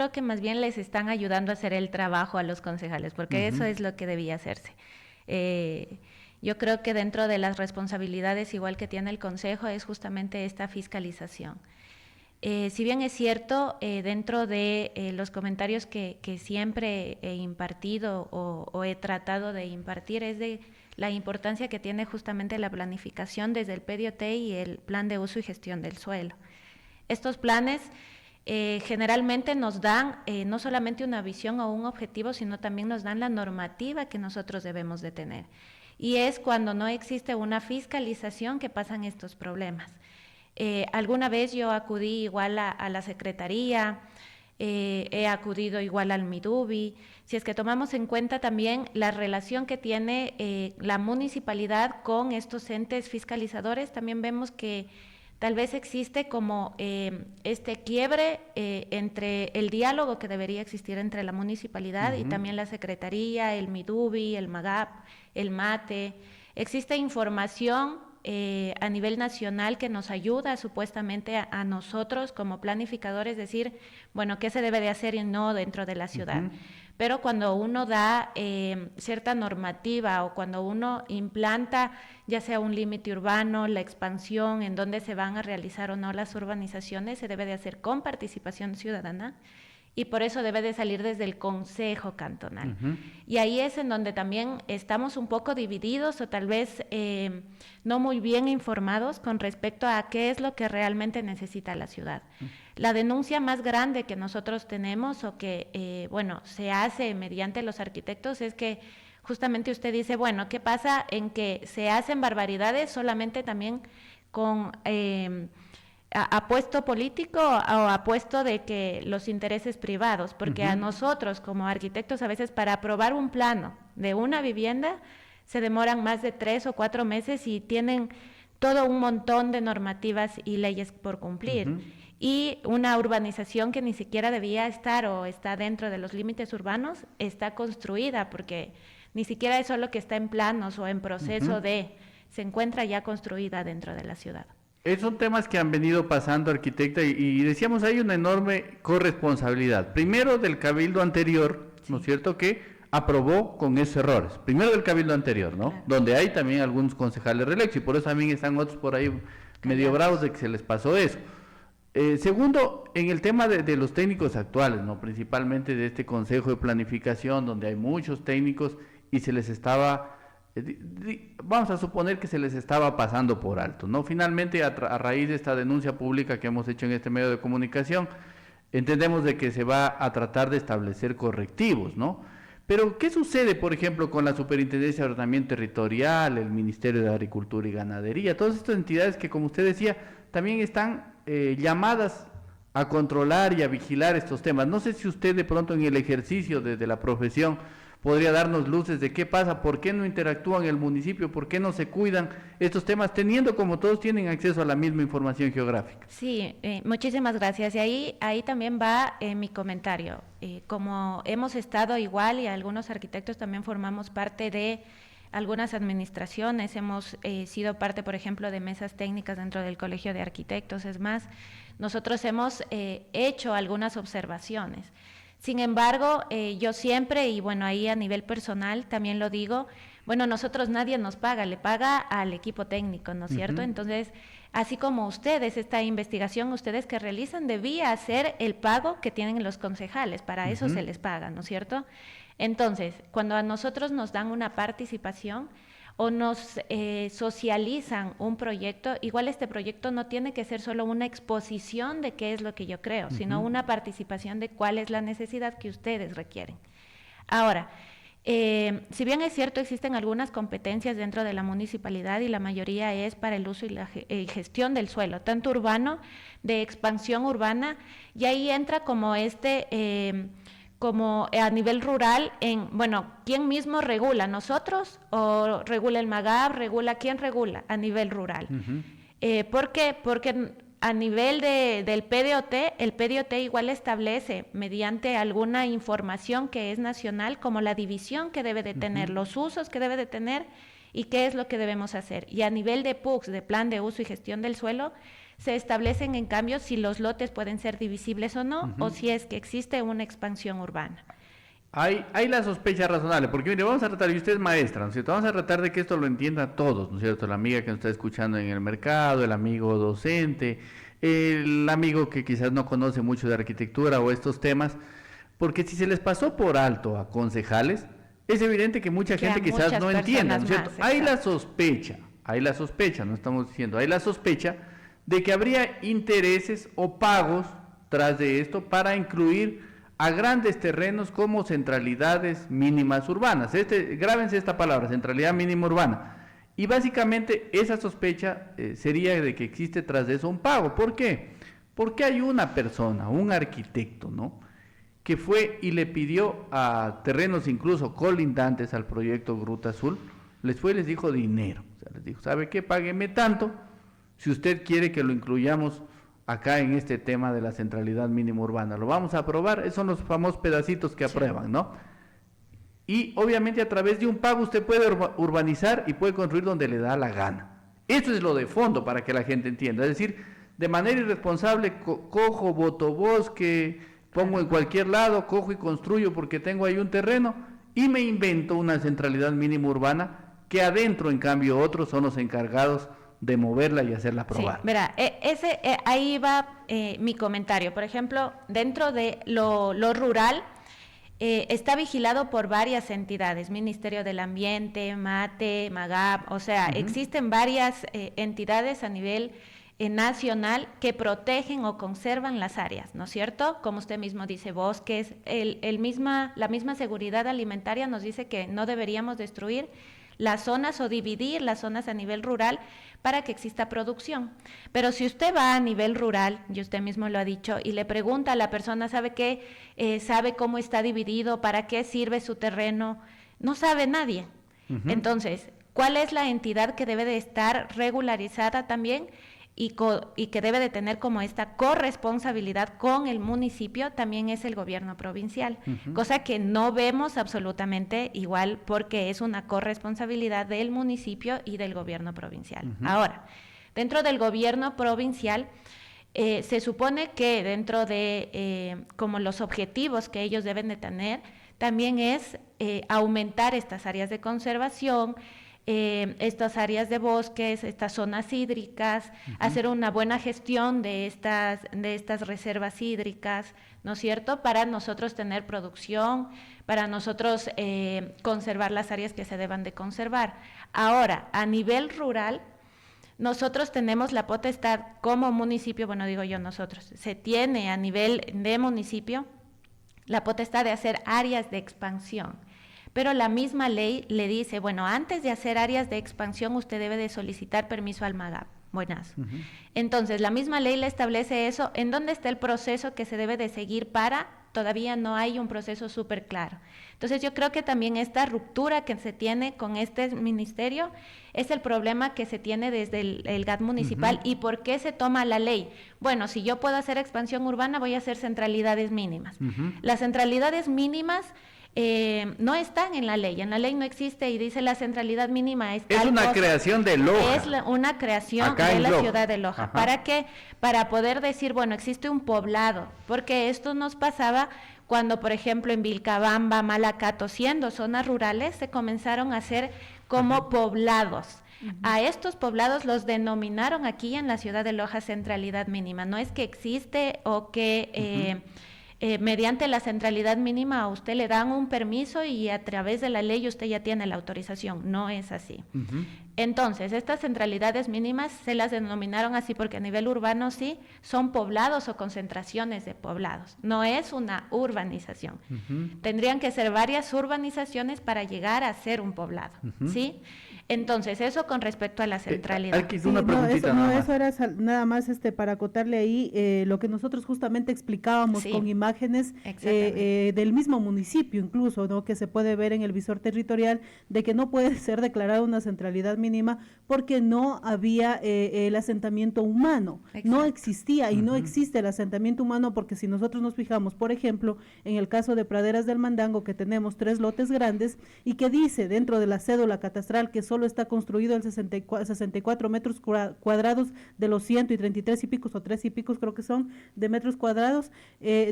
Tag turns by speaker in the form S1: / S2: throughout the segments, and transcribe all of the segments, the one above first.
S1: Creo que más bien les están ayudando a hacer el trabajo a los concejales, porque eso es lo que debía hacerse. Yo creo que dentro de las responsabilidades igual que tiene el Consejo es justamente esta fiscalización. Si bien es cierto, dentro de los comentarios que siempre he impartido o he tratado de impartir es de la importancia que tiene justamente la planificación desde el PDOT y el Plan de Uso y Gestión del Suelo. Estos planes generalmente nos dan no solamente una visión o un objetivo, sino también nos dan la normativa que nosotros debemos de tener. Y es cuando no existe una fiscalización que pasan estos problemas. Alguna vez yo acudí igual a la Secretaría, he acudido igual al Midubi. Si es que tomamos en cuenta también la relación que tiene la municipalidad con estos entes fiscalizadores, también vemos que tal vez existe como este quiebre entre el diálogo que debería existir entre la municipalidad y también la Secretaría, el Midubi, el MAGAP, el MATE. Existe información a nivel nacional que nos ayuda supuestamente a nosotros como planificadores decir, bueno, qué se debe de hacer y no dentro de la ciudad. Pero cuando uno da cierta normativa o cuando uno implanta ya sea un límite urbano, la expansión, en dónde se van a realizar o no las urbanizaciones, se debe de hacer con participación ciudadana. Y por eso debe de salir desde el Consejo Cantonal. Y ahí es en donde también estamos un poco divididos o tal vez no muy bien informados con respecto a qué es lo que realmente necesita la ciudad. La denuncia más grande que nosotros tenemos o que, se hace mediante los arquitectos es que justamente usted dice, bueno, ¿qué pasa en que se hacen barbaridades solamente también con apuesto político o apuesto de que los intereses privados? Porque a nosotros como arquitectos a veces para aprobar un plano de una vivienda se demoran más de 3 o 4 meses y tienen todo un montón de normativas y leyes por cumplir. Y una urbanización que ni siquiera debía estar o está dentro de los límites urbanos está construida porque ni siquiera es solo que está en planos o en proceso se encuentra ya construida dentro de la ciudad.
S2: Son temas que han venido pasando, arquitecta, y decíamos, hay una enorme corresponsabilidad. Primero del cabildo anterior, ¿no es cierto?, que aprobó con esos errores. Primero del cabildo anterior, ¿no? Claro. Donde hay también algunos concejales reelectos, y por eso también están otros por ahí medio bravos de que se les pasó eso. Segundo, en el tema de los técnicos actuales, ¿no? Principalmente de este Consejo de Planificación, donde hay muchos técnicos y se les estaba... vamos a suponer que se les estaba pasando por alto, ¿no? Finalmente, a raíz de esta denuncia pública que hemos hecho en este medio de comunicación, entendemos de que se va a tratar de establecer correctivos, ¿no? Pero, ¿qué sucede, por ejemplo, con la Superintendencia de Ordenamiento Territorial, el Ministerio de Agricultura y Ganadería, todas estas entidades que, como usted decía, también están llamadas a controlar y a vigilar estos temas? No sé si usted de pronto en el ejercicio de la profesión podría darnos luces de qué pasa, por qué no interactúan el municipio, por qué no se cuidan estos temas, teniendo como todos tienen acceso a la misma información geográfica.
S1: Sí, muchísimas gracias. Y ahí también va mi comentario. Como hemos estado igual y algunos arquitectos también formamos parte de algunas administraciones, hemos sido parte, por ejemplo, de mesas técnicas dentro del Colegio de Arquitectos. Es más, nosotros hemos hecho algunas observaciones. Sin embargo, yo siempre, y bueno, ahí a nivel personal también lo digo, bueno, nosotros nadie nos paga, le paga al equipo técnico, ¿no es cierto? Entonces, así como ustedes, esta investigación, ustedes que realizan, debía hacer el pago que tienen los concejales, para eso se les paga, ¿no es cierto? Entonces, cuando a nosotros nos dan una participación o nos socializan un proyecto, igual este proyecto no tiene que ser solo una exposición de qué es lo que yo creo, sino una participación de cuál es la necesidad que ustedes requieren. Ahora, si bien es cierto, existen algunas competencias dentro de la municipalidad y la mayoría es para el uso y la gestión del suelo, tanto urbano, de expansión urbana, y ahí entra como como a nivel rural, ¿quién mismo regula? ¿Nosotros? ¿O regula el MAGAB? ¿Quién regula a nivel rural? ¿Por qué? Porque a nivel del PDOT, el PDOT igual establece mediante alguna información que es nacional como la división que debe de tener, los usos que debe de tener y qué es lo que debemos hacer. Y a nivel de PUCS, de Plan de Uso y Gestión del Suelo, se establecen en cambio si los lotes pueden ser divisibles o no,
S2: Ujú.
S1: o si es que existe una expansión urbana.
S2: Hay la sospecha razonable, porque mire, vamos a tratar, y usted es maestra, ¿no es cierto? Vamos a tratar de que esto lo entiendan todos, ¿no es cierto? La amiga que nos está escuchando en el mercado, el amigo docente, el amigo que quizás no conoce mucho de arquitectura o estos temas, porque si se les pasó por alto a concejales, es evidente que mucha
S1: Que a
S2: gente quizás
S1: muchas
S2: no entienda, ¿no es
S1: personas
S2: cierto?
S1: más,
S2: Hay la sospecha, no estamos diciendo, hay la sospecha de que habría intereses o pagos tras de esto para incluir a grandes terrenos como centralidades mínimas urbanas. Grábense esta palabra, centralidad mínima urbana. Y básicamente esa sospecha sería de que existe tras de eso un pago. ¿Por qué? Porque hay una persona, un arquitecto, ¿no?, que fue y le pidió a terrenos incluso colindantes al proyecto Gruta Azul, les fue y les dijo dinero. O sea, les dijo, ¿sabe qué? Págueme tanto si usted quiere que lo incluyamos acá en este tema de la centralidad mínima urbana. Lo vamos a aprobar, esos son los famosos pedacitos que aprueban, ¿no? Y obviamente a través de un pago usted puede urbanizar y puede construir donde le da la gana. Eso es lo de fondo para que la gente entienda. Es decir, de manera irresponsable cojo, boto bosque, pongo en cualquier lado, cojo y construyo porque tengo ahí un terreno y me invento una centralidad mínima urbana que adentro en cambio otros son los encargados de moverla y hacerla probar.
S1: Sí, mira, ahí va mi comentario. Por ejemplo, dentro de lo rural está vigilado por varias entidades, Ministerio del Ambiente, MATE, MAGAP, o sea, existen varias entidades a nivel nacional que protegen o conservan las áreas, ¿no es cierto? Como usted mismo dice, bosques, la misma seguridad alimentaria nos dice que no deberíamos destruir las zonas o dividir las zonas a nivel rural para que exista producción. Pero si usted va a nivel rural, y usted mismo lo ha dicho, y le pregunta a la persona, ¿sabe qué? ¿Sabe cómo está dividido? ¿Para qué sirve su terreno? No sabe nadie. Entonces, ¿cuál es la entidad que debe de estar regularizada también? Y que debe de tener como esta corresponsabilidad con el municipio, también es el gobierno provincial, cosa que no vemos absolutamente igual porque es una corresponsabilidad del municipio y del gobierno provincial. Ahora, dentro del gobierno provincial, se supone que dentro de como los objetivos que ellos deben de tener, también es aumentar estas áreas de conservación, estas áreas de bosques, estas zonas hídricas, hacer una buena gestión de estas reservas hídricas, ¿no es cierto?, para nosotros tener producción, para nosotros conservar las áreas que se deban de conservar. Ahora, a nivel rural, nosotros tenemos la potestad como municipio, bueno, digo yo nosotros, se tiene a nivel de municipio la potestad de hacer áreas de expansión. Pero la misma ley le dice, bueno, antes de hacer áreas de expansión usted debe de solicitar permiso al MAGAP. Buenazo. Entonces, la misma ley le establece eso. ¿En dónde está el proceso que se debe de seguir para? Todavía no hay un proceso súper claro. Entonces, yo creo que también esta ruptura que se tiene con este ministerio es el problema que se tiene desde el GAT municipal. ¿Y por qué se toma la ley? Bueno, si yo puedo hacer expansión urbana, voy a hacer centralidades mínimas. Las centralidades mínimas no están en la ley no existe y dice la centralidad mínima es
S2: una cosa. Creación de Loja.
S1: Es una creación
S2: acá
S1: de la
S2: Loja.
S1: Ciudad de Loja. Ajá. ¿Para qué? Para poder decir, bueno, existe un poblado, porque esto nos pasaba cuando, por ejemplo, en Vilcabamba, Malacato, siendo zonas rurales, se comenzaron a hacer como poblados. A estos poblados los denominaron aquí en la Ciudad de Loja centralidad mínima. No es que existe o que mediante la centralidad mínima a usted le dan un permiso y a través de la ley usted ya tiene la autorización. No es así. Entonces, estas centralidades mínimas se las denominaron así porque a nivel urbano sí son poblados o concentraciones de poblados. No es una urbanización. Tendrían que ser varias urbanizaciones para llegar a ser un poblado, ¿sí? Entonces, eso con respecto a la centralidad.
S2: Aquí una preguntita
S3: eso era nada más para acotarle ahí lo que nosotros justamente explicábamos con imágenes del mismo municipio incluso, ¿no?, que se puede ver en el visor territorial de que no puede ser declarada una centralidad mínima porque no había el asentamiento humano. No existía y no existe el asentamiento humano porque si nosotros nos fijamos, por ejemplo, en el caso de Praderas del Mandango, que tenemos 3 lotes grandes y que dice dentro de la cédula catastral que solo solo está construido el 64 metros cuadrados de los 133 y picos o 3 y picos creo que son de metros cuadrados,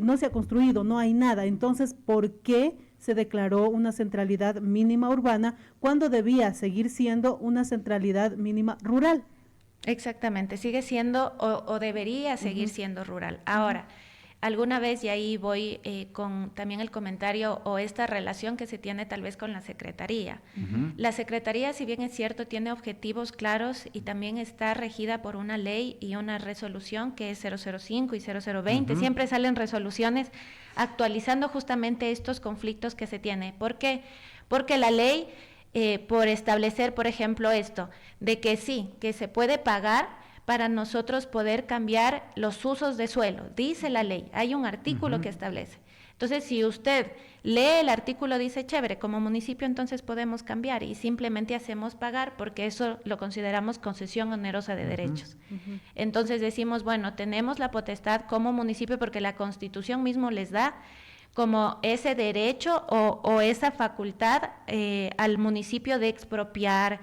S3: no se ha construido, no hay nada. Entonces, ¿por qué se declaró una centralidad mínima urbana cuando debía seguir siendo una centralidad mínima rural?
S1: Exactamente, sigue siendo o debería seguir siendo rural. Ahora, alguna vez, y ahí voy con también el comentario o esta relación que se tiene tal vez con la Secretaría. La Secretaría, si bien es cierto, tiene objetivos claros y también está regida por una ley y una resolución que es 005 y 0020. Siempre salen resoluciones actualizando justamente estos conflictos que se tiene. ¿Por qué? Porque la ley, por establecer, por ejemplo, esto, de que sí, que se puede pagar para nosotros poder cambiar los usos de suelo, dice la ley, hay un artículo que establece. Entonces, si usted lee el artículo, dice, chévere, como municipio entonces podemos cambiar y simplemente hacemos pagar porque eso lo consideramos concesión onerosa de derechos. Entonces decimos, bueno, tenemos la potestad como municipio porque la Constitución mismo les da como ese derecho o esa facultad al municipio de expropiar,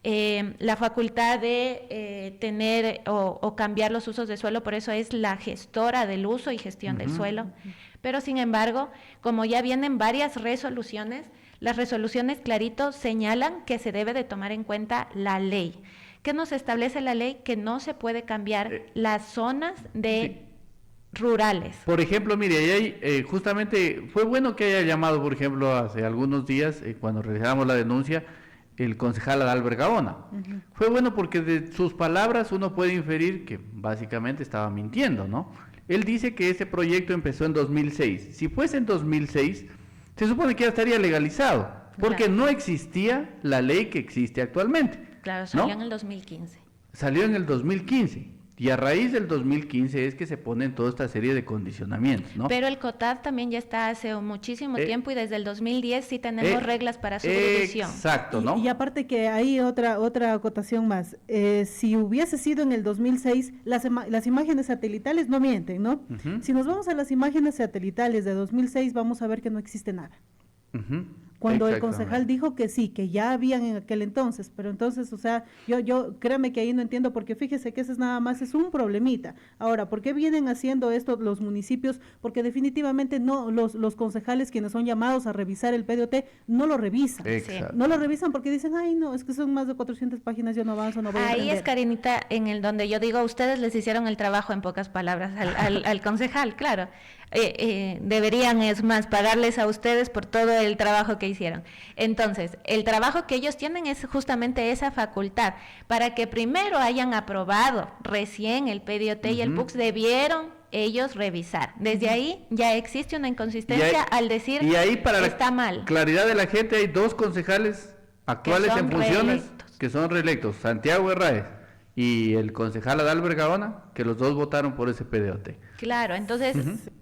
S1: la facultad de tener o cambiar los usos de suelo, por eso es la gestora del uso y gestión del suelo. Pero sin embargo, como ya vienen varias resoluciones, las resoluciones clarito señalan que se debe de tomar en cuenta la ley. ¿Qué nos establece la ley? Que no se puede cambiar las zonas de rurales.
S2: Por ejemplo, mire, ahí justamente fue bueno que haya llamado, por ejemplo, hace algunos días, cuando realizamos la denuncia, el concejal Adalbert Gaona. Fue bueno porque de sus palabras uno puede inferir que básicamente estaba mintiendo, ¿no? Él dice que ese proyecto empezó en 2006. Si fuese en 2006, se supone que ya estaría legalizado, porque no existía la ley que existe actualmente.
S1: Claro, salió en el 2015.
S2: Salió en el 2015. Y a raíz del 2015 es que se ponen toda esta serie de condicionamientos, ¿no?
S1: Pero el COTAD también ya está hace muchísimo tiempo y desde el 2010 sí tenemos reglas para su jurisdicción.
S2: Exacto, ¿no?
S3: Y aparte que hay otra acotación más. Si hubiese sido en el 2006, las imágenes satelitales no mienten, ¿no? Si nos vamos a las imágenes satelitales de 2006, vamos a ver que no existe nada. Cuando el concejal dijo que sí, que ya habían en aquel entonces, pero entonces, o sea, yo créame que ahí no entiendo, porque fíjese que ese es nada más, es un problemita. Ahora, ¿por qué vienen haciendo esto los municipios? Porque definitivamente no, los concejales quienes son llamados a revisar el PDOT, no lo revisan. No lo revisan porque dicen, ay no, es que son más de 400 páginas, yo no avanzo, no voy a
S1: Ahí
S3: entender.
S1: es, Karinita, en el donde yo digo, ustedes les hicieron el trabajo en pocas palabras al concejal, claro. Deberían, es más, pagarles a ustedes por todo el trabajo que hicieron. Entonces, el trabajo que ellos tienen es justamente esa facultad, para que primero hayan aprobado recién el PDOT y el PUX, debieron ellos revisar. Desde ahí ya existe una inconsistencia al decir
S2: y ahí para
S1: está mal.
S2: Claridad de la gente, hay dos concejales actuales en funciones que son reelectos, Santiago Herráez y el concejal Adalbert Gaona, que los dos votaron por ese PDOT.
S1: Claro, entonces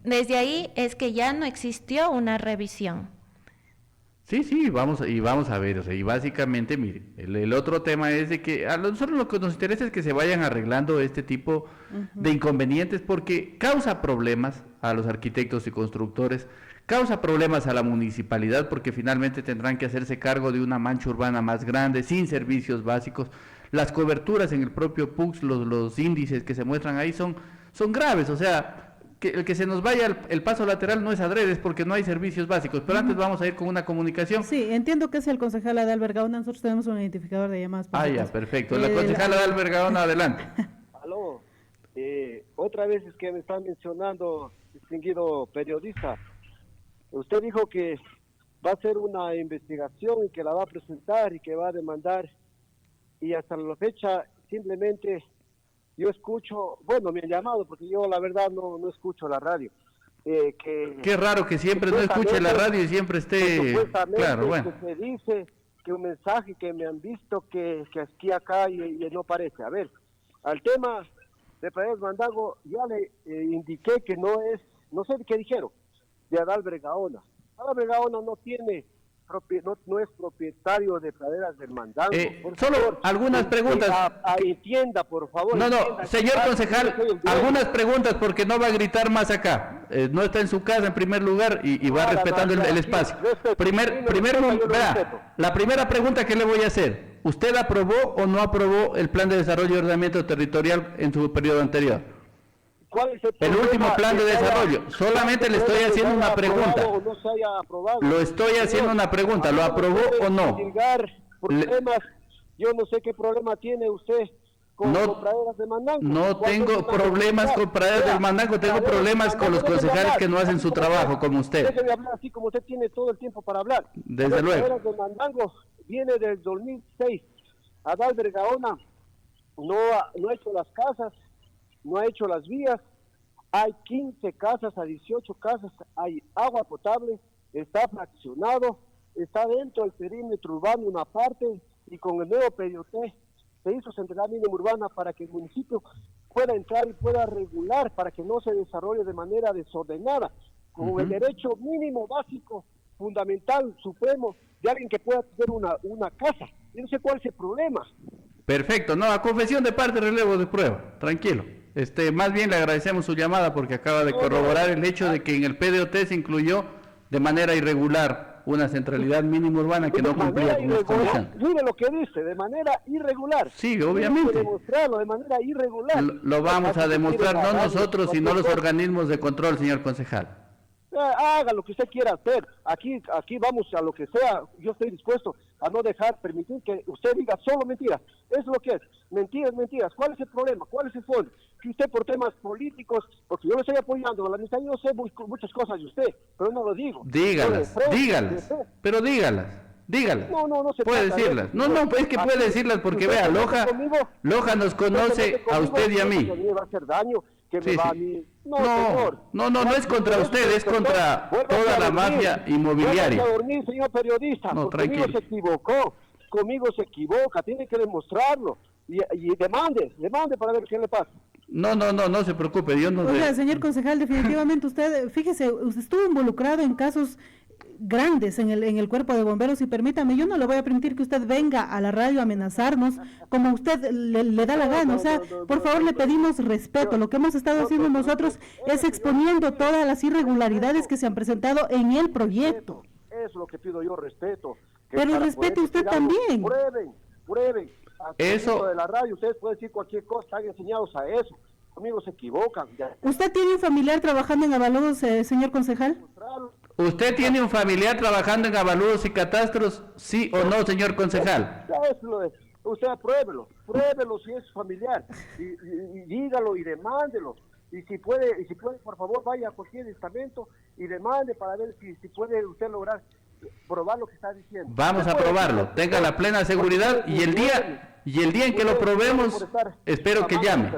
S1: desde ahí es que ya no existió una revisión.
S2: Sí, vamos a ver, o sea, y básicamente, mire, el otro tema es de que a nosotros lo que nos interesa es que se vayan arreglando este tipo de inconvenientes, porque causa problemas a los arquitectos y constructores, causa problemas a la municipalidad, porque finalmente tendrán que hacerse cargo de una mancha urbana más grande, sin servicios básicos. Las coberturas en el propio PUX, los índices que se muestran ahí son graves, o sea, que el que se nos vaya el paso lateral no es adrede, es porque no hay servicios básicos. Pero antes vamos a ir con una comunicación.
S3: Sí, entiendo que es el concejal Adalbert Gaona, nosotros tenemos un identificador de llamadas.
S2: Ya, perfecto. La concejala Adalbert Gaona, adelante.
S4: Aló, otra vez es que me están mencionando, distinguido periodista. Usted dijo que va a hacer una investigación y que la va a presentar y que va a demandar, y hasta la fecha simplemente yo escucho, bueno, me han llamado porque yo la verdad no escucho la radio.
S2: Qué raro que siempre no escuche la radio y siempre esté, claro, bueno.
S4: Que se dice que un mensaje que me han visto que aquí acá y no parece. A ver, al tema de Paredes Mandago ya le indiqué que no sé qué dijeron, de Adalbert Gaona. Adalbert Gaona no tiene no es propietario de Praderas del Mandago.
S2: Solo favor, algunas preguntas.
S4: Entienda, por favor.
S2: No,
S4: entienda,
S2: señor concejal, algunas preguntas porque no va a gritar más acá. No está en su casa en primer lugar y va respetando el espacio. La primera pregunta que le voy a hacer. ¿usted aprobó o no aprobó el plan de desarrollo y ordenamiento territorial en su periodo anterior?
S4: ¿Cuál es
S2: el último plan de desarrollo? Solamente le estoy haciendo una pregunta.
S4: No se haya aprobado.
S2: Lo estoy haciendo una pregunta. ¿Lo aprobó o no?
S4: Problemas. Yo no sé qué problema tiene usted con praderas de Mandango.
S2: No tengo problemas con praderas del Mandango, tengo problemas con los concejales que no hacen su trabajo como usted.
S4: Déjeme hablar así como usted tiene todo el tiempo para hablar.
S2: Desde luego.
S4: Praderas de Mandango viene del 2006. Adalbert Gaona no ha hecho las casas, no ha hecho las vías. Hay 15 casas a 18 casas, hay agua potable, está fraccionado, está dentro del perímetro urbano una parte, y con el nuevo PDOT se hizo central mínima urbana para que el municipio pueda entrar y pueda regular, para que no se desarrolle de manera desordenada, con el derecho mínimo básico, fundamental, supremo, de alguien que pueda tener una casa. Yo no sé cuál es el problema.
S2: Perfecto, no, a confesión de parte, relevo de prueba, tranquilo. Más bien le agradecemos su llamada porque acaba de corroborar el hecho de que en el PDOT se incluyó de manera irregular una centralidad mínima urbana que no cumplía con las condiciones.
S4: Mire lo que dice, de manera irregular.
S2: Sí, obviamente.
S4: Hay que demostrarlo de manera irregular.
S2: Lo vamos a demostrar, no nosotros, sino los organismos de control, señor concejal.
S4: Haga lo que usted quiera hacer. Aquí vamos a lo que sea. Yo estoy dispuesto a no permitir que usted diga solo mentiras. Es lo que es. Mentiras. ¿Cuál es el problema? ¿Cuál es el fondo? Que usted por temas políticos, porque yo lo estoy apoyando, la amistad, yo sé muchas cosas de usted, pero no lo digo.
S2: Dígalas.
S4: No se
S2: puede decirlas. No, es que puede decirlas porque vea, Loja nos conoce a usted y a mí.
S4: Me va a hacer daño. Que me va a mí.
S2: No es contra usted, es contra toda la mafia inmobiliaria.
S4: A dormir, señor periodista, conmigo se equivocó, conmigo se equivoca, tiene que demostrarlo y demande para ver qué le pasa.
S2: No se preocupe, yo no sé.
S3: Oiga, señor concejal, definitivamente usted, fíjese, usted estuvo involucrado en casos grandes en el cuerpo de bomberos y permítame, yo no le voy a permitir que usted venga a la radio a amenazarnos como usted le da la gana, o sea, por favor le pedimos respeto. Lo que hemos estado haciendo nosotros es exponiendo todas las irregularidades que se han presentado en el proyecto.
S4: Eso es lo que pido yo, respeto.
S3: Pero respete usted también.
S4: Prueben.
S2: Eso
S4: de la radio, ustedes pueden decir cualquier cosa, están enseñados a eso. Conmigo se equivocan.
S3: ¿Usted tiene un familiar trabajando en Avaludos, señor concejal?
S2: ¿Usted tiene un familiar trabajando en avaludos y catastros, sí o no, señor concejal?
S4: Usted pruébelo si es familiar, y dígalo y demándelo. Y si puede, por favor, vaya a cualquier estamento y demande para ver si puede usted lograr probar lo que está diciendo.
S2: Vamos a probarlo, tenga la plena seguridad y el día en que lo probemos, espero que llame.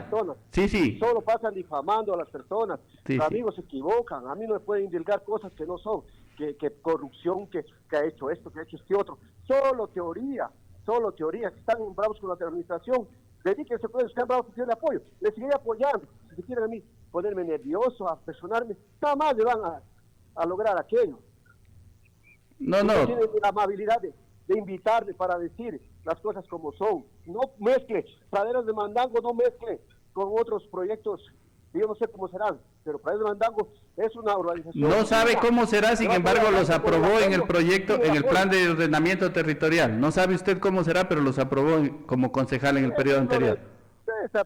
S2: Sí.
S4: Solo pasan difamando a las personas. Los amigos se equivocan. A mí no me pueden indilgar cosas que no son, que corrupción, que ha hecho esto, que ha hecho este otro. Solo teoría. Si están bravos con la administración, dedíquense a buscar bravos que tienen apoyo. Les seguiré apoyando. Si quieren a mí ponerme nervioso, a presionarme, nada más le van a lograr aquello.
S2: No.
S4: Tienen la amabilidad de invitarle para decir las cosas como son. No mezcle praderas de Mandango, no mezcle con otros proyectos. Yo no sé cómo serán, pero praderas de Mandango es una organización.
S2: No sabe cómo será, sin embargo los aprobó en el proyecto, en el plan de ordenamiento territorial. No sabe usted cómo será, pero los aprobó como concejal en el periodo anterior.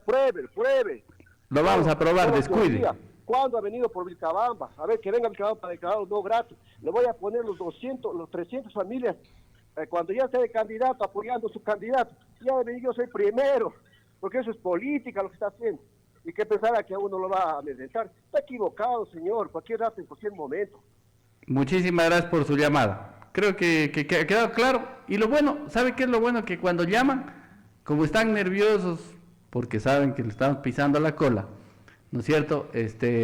S4: Pruebe.
S2: Lo vamos a aprobar, descuide.
S4: ¿Cuándo ha venido por Vilcabamba? A ver, que venga Vilcabamba para declarar no gratis. Le voy a poner los 300 familias, cuando ya esté de candidato, apoyando a su candidato. Ya yo soy primero, porque eso es política lo que está haciendo. Y que pensara que a uno lo va a amedrentar. Está equivocado, señor, cualquier rato, en cualquier momento.
S2: Muchísimas gracias por su llamada. Creo que ha quedado claro. Y lo bueno, ¿sabe qué es lo bueno? Que cuando llaman, como están nerviosos, porque saben que le estamos pisando la cola, ¿no es cierto?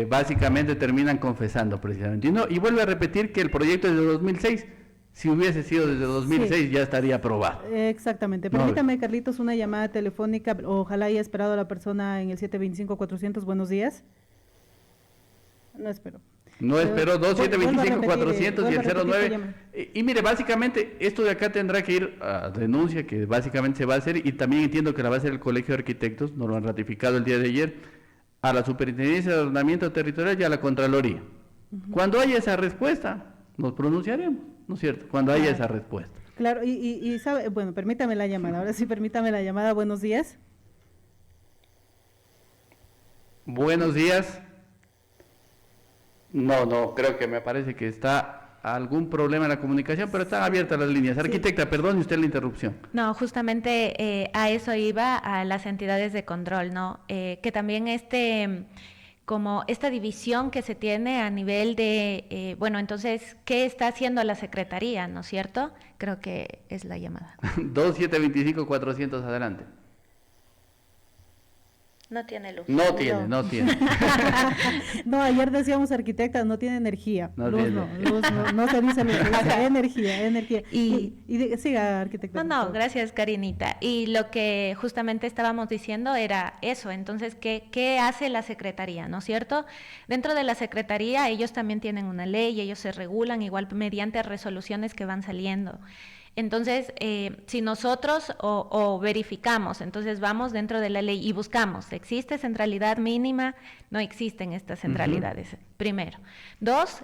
S2: Básicamente terminan confesando precisamente. Y vuelve a repetir que el proyecto es de 2006. Si hubiese sido desde 2006 ya estaría aprobado.
S3: Exactamente. Permítame, Carlitos, una llamada telefónica. Ojalá haya esperado a la persona en el 725-400. Buenos días. No esperó.
S2: No esperó, 2725-400 y el 09. Y mire, básicamente esto de acá tendrá que ir a denuncia, que básicamente se va a hacer, y también entiendo que la va a hacer el Colegio de Arquitectos, nos lo han ratificado el día de ayer, a la Superintendencia de Ordenamiento Territorial y a la Contraloría. Cuando haya esa respuesta, nos pronunciaremos, ¿no es cierto? Cuando haya esa respuesta.
S3: Claro, y sabe, bueno, permítame la llamada, ahora sí permítame la llamada, buenos días.
S2: Buenos días. No, creo que me parece que está algún problema en la comunicación, pero están abiertas las líneas. Arquitecta, perdone usted la interrupción.
S1: No, justamente a eso iba, a las entidades de control, ¿no? Que también como esta división que se tiene a nivel de, bueno, entonces, ¿qué está haciendo la Secretaría, no es cierto? Creo que es la llamada.
S2: 2725-400, adelante.
S1: No tiene luz.
S2: No tiene.
S3: No, ayer decíamos, arquitecta, no tiene energía.
S2: No
S3: luz,
S2: tiene.
S3: No se dice luz, se dice energía.
S1: Y
S3: siga, arquitecta.
S1: No, gracias, Karinita. Y lo que justamente estábamos diciendo era eso. Entonces, ¿qué hace la Secretaría, no es cierto? Dentro de la Secretaría ellos también tienen una ley, ellos se regulan igual mediante resoluciones que van saliendo. Entonces, si nosotros o verificamos, entonces vamos dentro de la ley y buscamos, ¿existe centralidad mínima? No existen estas centralidades, primero. Dos,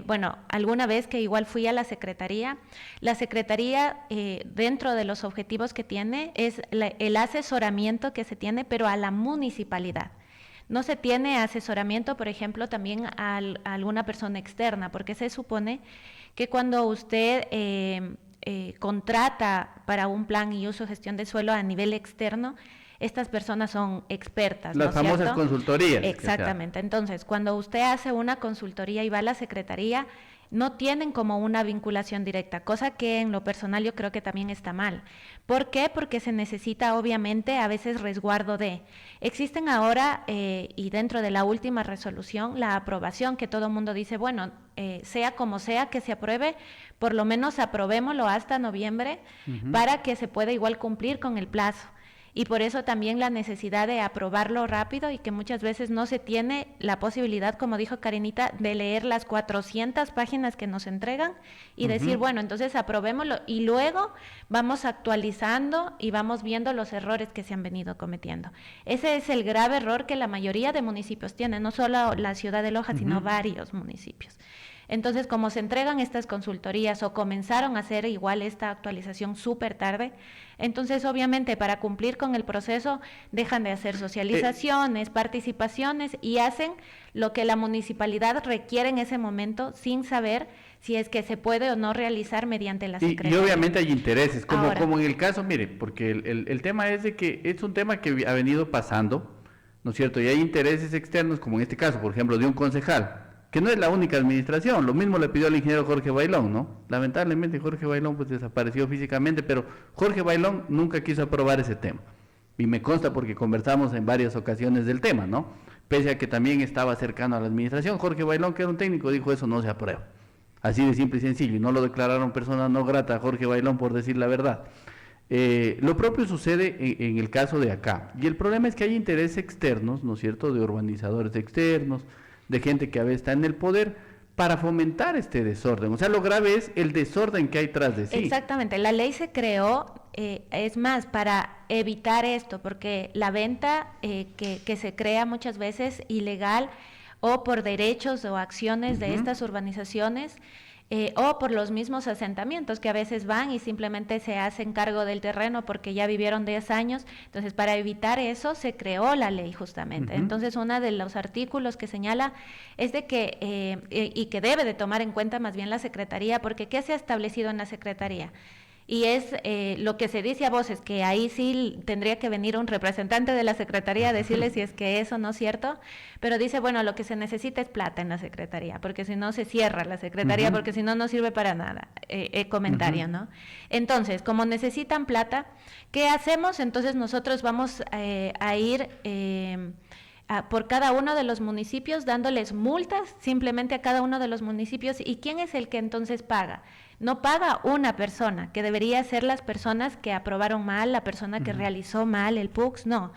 S1: bueno, alguna vez que igual fui a la Secretaría dentro de los objetivos que tiene es el asesoramiento que se tiene, pero a la municipalidad. No se tiene asesoramiento, por ejemplo, también a alguna persona externa, porque se supone que cuando usted contrata para un plan y uso gestión de suelo a nivel externo, estas personas son expertas.
S2: Las famosas consultorías.
S1: Exactamente. Entonces, cuando usted hace una consultoría y va a la Secretaría, no tienen como una vinculación directa, cosa que en lo personal yo creo que también está mal. ¿Por qué? Porque se necesita obviamente a veces resguardo de. Existen ahora, y dentro de la última resolución, la aprobación, que todo el mundo dice, bueno, sea como sea que se apruebe, por lo menos aprobémoslo hasta noviembre para que se pueda igual cumplir con el plazo. Y por eso también la necesidad de aprobarlo rápido y que muchas veces no se tiene la posibilidad, como dijo Karinita, de leer las 400 páginas que nos entregan y decir, bueno, entonces aprobémoslo y luego vamos actualizando y vamos viendo los errores que se han venido cometiendo. Ese es el grave error que la mayoría de municipios tienen, no solo la ciudad de Loja, sino varios municipios. Entonces, como se entregan estas consultorías o comenzaron a hacer igual esta actualización súper tarde, entonces obviamente para cumplir con el proceso dejan de hacer socializaciones, participaciones y hacen lo que la municipalidad requiere en ese momento sin saber si es que se puede o no realizar mediante la Secretaría.
S2: Y obviamente hay intereses, como en el caso, mire, porque el tema es de que es un tema que ha venido pasando, ¿no es cierto? Y hay intereses externos, como en este caso, por ejemplo, de un concejal, que no es la única administración, lo mismo le pidió al ingeniero Jorge Bailón, ¿no? Lamentablemente Jorge Bailón pues desapareció físicamente, pero Jorge Bailón nunca quiso aprobar ese tema, y me consta porque conversamos en varias ocasiones del tema, ¿no? Pese a que también estaba cercano a la administración, Jorge Bailón, que era un técnico, dijo eso no se aprueba, así de simple y sencillo, y no lo declararon persona no grata a Jorge Bailón por decir la verdad. Lo propio sucede en el caso de acá, y el problema es que hay intereses externos, ¿no es cierto?, de urbanizadores externos, de gente que a veces está en el poder para fomentar este desorden. O sea, lo grave es el desorden que hay tras de sí.
S1: Exactamente, la ley se creó, es más, para evitar esto, porque la venta que se crea muchas veces ilegal o por derechos o acciones de estas urbanizaciones, o por los mismos asentamientos que a veces van y simplemente se hacen cargo del terreno porque ya vivieron 10 años. Entonces, para evitar eso se creó la ley justamente. Entonces, uno de los artículos que señala es de que, y que debe de tomar en cuenta más bien la Secretaría, porque ¿qué se ha establecido en la Secretaría? Y es lo que se dice a voces, que ahí sí tendría que venir un representante de la Secretaría a decirle si es que eso no es cierto, pero dice, bueno, lo que se necesita es plata en la Secretaría, porque si no se cierra la Secretaría, porque si no, no sirve para nada, comentario, ¿no? Entonces, como necesitan plata, ¿qué hacemos? Entonces nosotros vamos a ir por cada uno de los municipios dándoles multas simplemente a cada uno de los municipios. ¿Y quién es el que entonces paga? No paga una persona, que debería ser las personas que aprobaron mal, la persona que realizó mal el PUCS, no.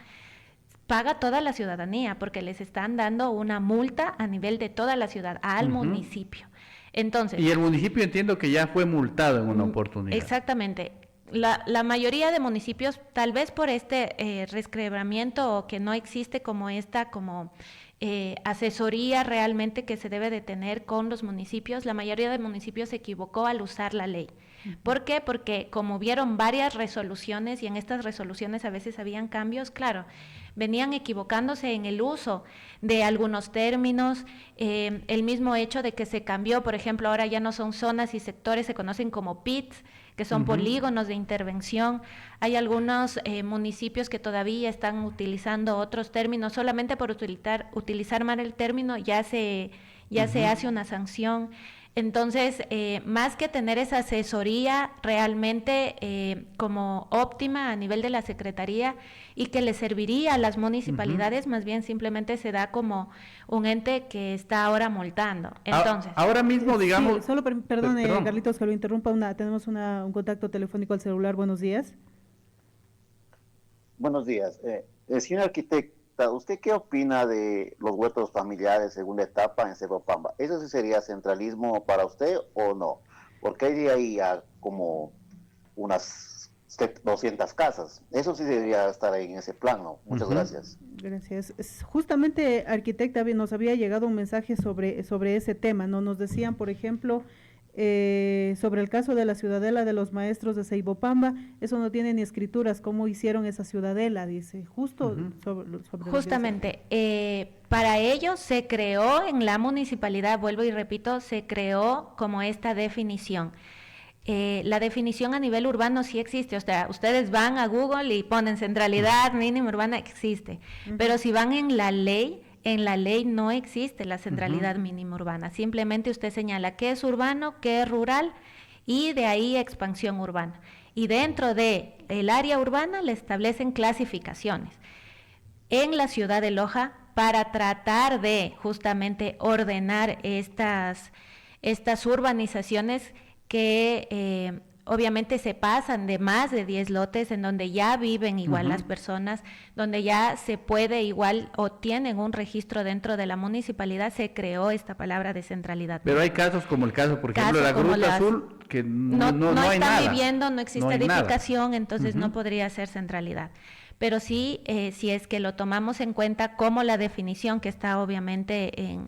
S1: Paga toda la ciudadanía, porque les están dando una multa a nivel de toda la ciudad, al municipio. Entonces,
S2: y el municipio entiendo que ya fue multado en una oportunidad.
S1: Exactamente. La mayoría de municipios, tal vez por este resquebramiento o que no existe como esta, como asesoría realmente que se debe de tener con los municipios. La mayoría de municipios se equivocó al usar la ley. ¿Por qué? Porque como hubieron varias resoluciones y en estas resoluciones a veces habían cambios, claro, venían equivocándose en el uso de algunos términos, el mismo hecho de que se cambió, por ejemplo, ahora ya no son zonas y sectores, se conocen como PITs, que son polígonos de intervención. Hay algunos municipios que todavía están utilizando otros términos, solamente por utilizar mal el término ya se hace una sanción. Entonces, más que tener esa asesoría realmente como óptima a nivel de la Secretaría y que le serviría a las municipalidades, más bien simplemente se da como un ente que está ahora multando. Entonces,
S2: ahora mismo, digamos...
S3: Sí, solo perdone, Carlitos, que lo interrumpa, tenemos un contacto telefónico al celular. Buenos días.
S5: Buenos días. Señor arquitecta, ¿usted qué opina de los huertos familiares segunda etapa en Sebopamba? ¿Eso sí sería centralismo para usted o no? Porque hay de ahí a como unas 200 casas. Eso sí debería estar ahí en ese plan, ¿no? Muchas gracias.
S3: Gracias. Justamente, arquitecta, nos había llegado un mensaje sobre ese tema, ¿no? Nos decían, por ejemplo, sobre el caso de la ciudadela de los maestros de Seibopamba, eso no tiene ni escrituras, ¿cómo hicieron esa ciudadela? Dice,
S1: justamente, para ello se creó en la municipalidad, vuelvo y repito, se creó como esta definición. La definición a nivel urbano sí existe, o sea, ustedes van a Google y ponen centralidad mínima urbana, existe, pero si van en la ley no existe la centralidad mínima urbana, simplemente usted señala qué es urbano, qué es rural y de ahí expansión urbana. Y dentro de el área urbana le establecen clasificaciones. En la ciudad de Loja, para tratar de justamente ordenar estas urbanizaciones que obviamente se pasan de más de 10 lotes en donde ya viven igual las personas, donde ya se puede igual o tienen un registro dentro de la municipalidad, se creó esta palabra de centralidad.
S2: Pero hay casos como el caso, por ejemplo, de la Gruta Azul, que no hay
S1: están
S2: nada.
S1: Viviendo, no existe edificación,
S2: nada.
S1: Entonces no podría ser centralidad. Pero sí, si es que lo tomamos en cuenta como la definición que está obviamente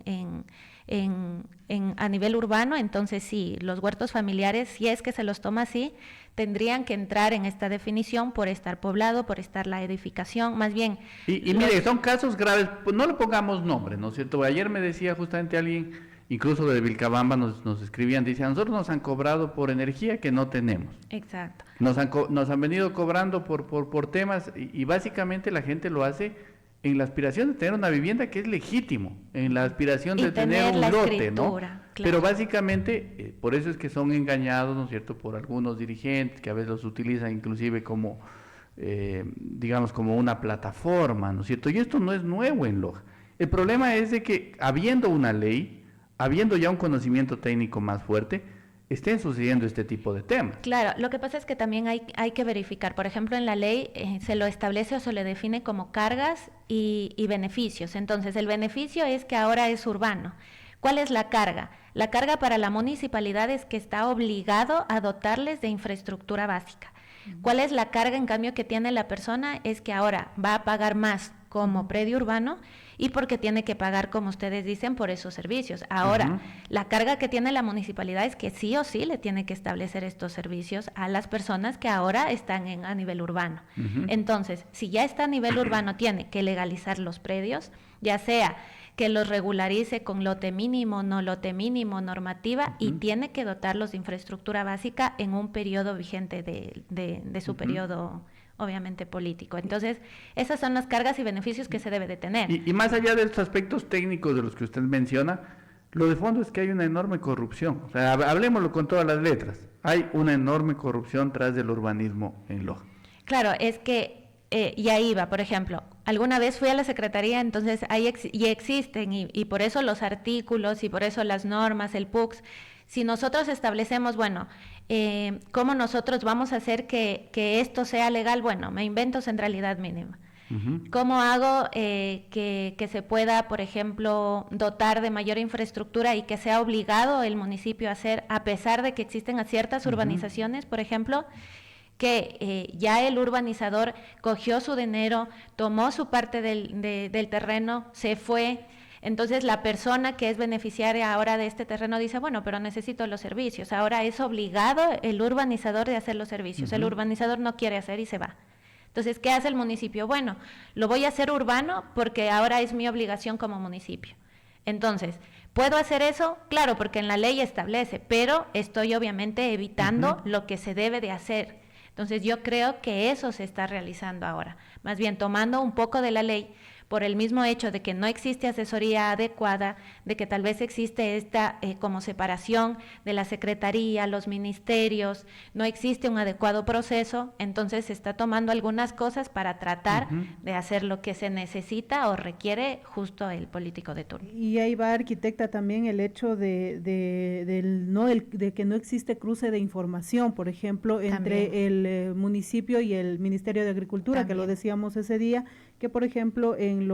S1: a nivel urbano, entonces sí, los huertos familiares, si es que se los toma así, tendrían que entrar en esta definición por estar poblado, por estar la edificación, más bien.
S2: Y mire, son casos graves, pues no le pongamos nombre, ¿no es cierto? Ayer me decía justamente alguien, incluso de Vilcabamba nos escribían, dice, a nosotros nos han cobrado por energía que no tenemos.
S1: Exacto.
S2: Nos han venido cobrando por temas y básicamente la gente lo hace en la aspiración de tener una vivienda que es legítimo, en la aspiración de tener un lote, ¿no? Claro. Pero básicamente, por eso es que son engañados, ¿no es cierto?, por algunos dirigentes que a veces los utilizan inclusive como, digamos, como una plataforma, ¿no es cierto? Y esto no es nuevo en Loja. El problema es de que habiendo una ley, habiendo ya un conocimiento técnico más fuerte, estén sucediendo este tipo de temas.
S1: Claro, lo que pasa es que también hay que verificar, por ejemplo, en la ley se lo establece o se le define como cargas y beneficios. Entonces, el beneficio es que ahora es urbano. ¿Cuál es la carga? La carga para la municipalidad es que está obligado a dotarles de infraestructura básica. ¿Cuál es la carga, en cambio, que tiene la persona? Es que ahora va a pagar más como predio urbano y porque tiene que pagar, como ustedes dicen, por esos servicios. Ahora, la carga que tiene la municipalidad es que sí o sí le tiene que establecer estos servicios a las personas que ahora están a nivel urbano. Entonces, si ya está a nivel urbano, tiene que legalizar los predios, ya sea que los regularice con lote mínimo, no lote mínimo, normativa, y tiene que dotarlos de infraestructura básica en un periodo vigente de su periodo, obviamente, político. Entonces, esas son las cargas y beneficios que se debe de tener.
S2: Y más allá de estos aspectos técnicos de los que usted menciona, lo de fondo es que hay una enorme corrupción. O sea, hablemoslo con todas las letras. Hay una enorme corrupción tras del urbanismo en Loja.
S1: Claro, es que y ahí va, por ejemplo, alguna vez fui a la Secretaría, entonces ahí y existen, y por eso los artículos, y por eso las normas, el PUCS. Si nosotros establecemos, bueno, ¿cómo nosotros vamos a hacer que esto sea legal? Bueno, me invento centralidad mínima. ¿Cómo hago que se pueda, por ejemplo, dotar de mayor infraestructura y que sea obligado el municipio a hacer, a pesar de que existen ciertas urbanizaciones, por ejemplo, que ya el urbanizador cogió su dinero, tomó su parte del terreno, se fue, Entonces la persona que es beneficiaria ahora de este terreno dice, bueno, pero necesito los servicios. Ahora es obligado el urbanizador de hacer los servicios. El urbanizador no quiere hacer y se va. Entonces, ¿qué hace el municipio? Bueno, lo voy a hacer urbano porque ahora es mi obligación como municipio. Entonces, ¿puedo hacer eso? Claro, porque en la ley establece, pero estoy obviamente evitando lo que se debe de hacer. Entonces, yo creo que eso se está realizando ahora. Más bien, tomando un poco de la ley, por el mismo hecho de que no existe asesoría adecuada, de que tal vez existe esta como separación de la secretaría, los ministerios, no existe un adecuado proceso, entonces se está tomando algunas cosas para tratar de hacer lo que se necesita o requiere justo el político de turno.
S3: Y ahí va, arquitecta, también el hecho de que no existe cruce de información, por ejemplo, entre también el municipio y el Ministerio de Agricultura, también, que lo decíamos ese día, que por ejemplo en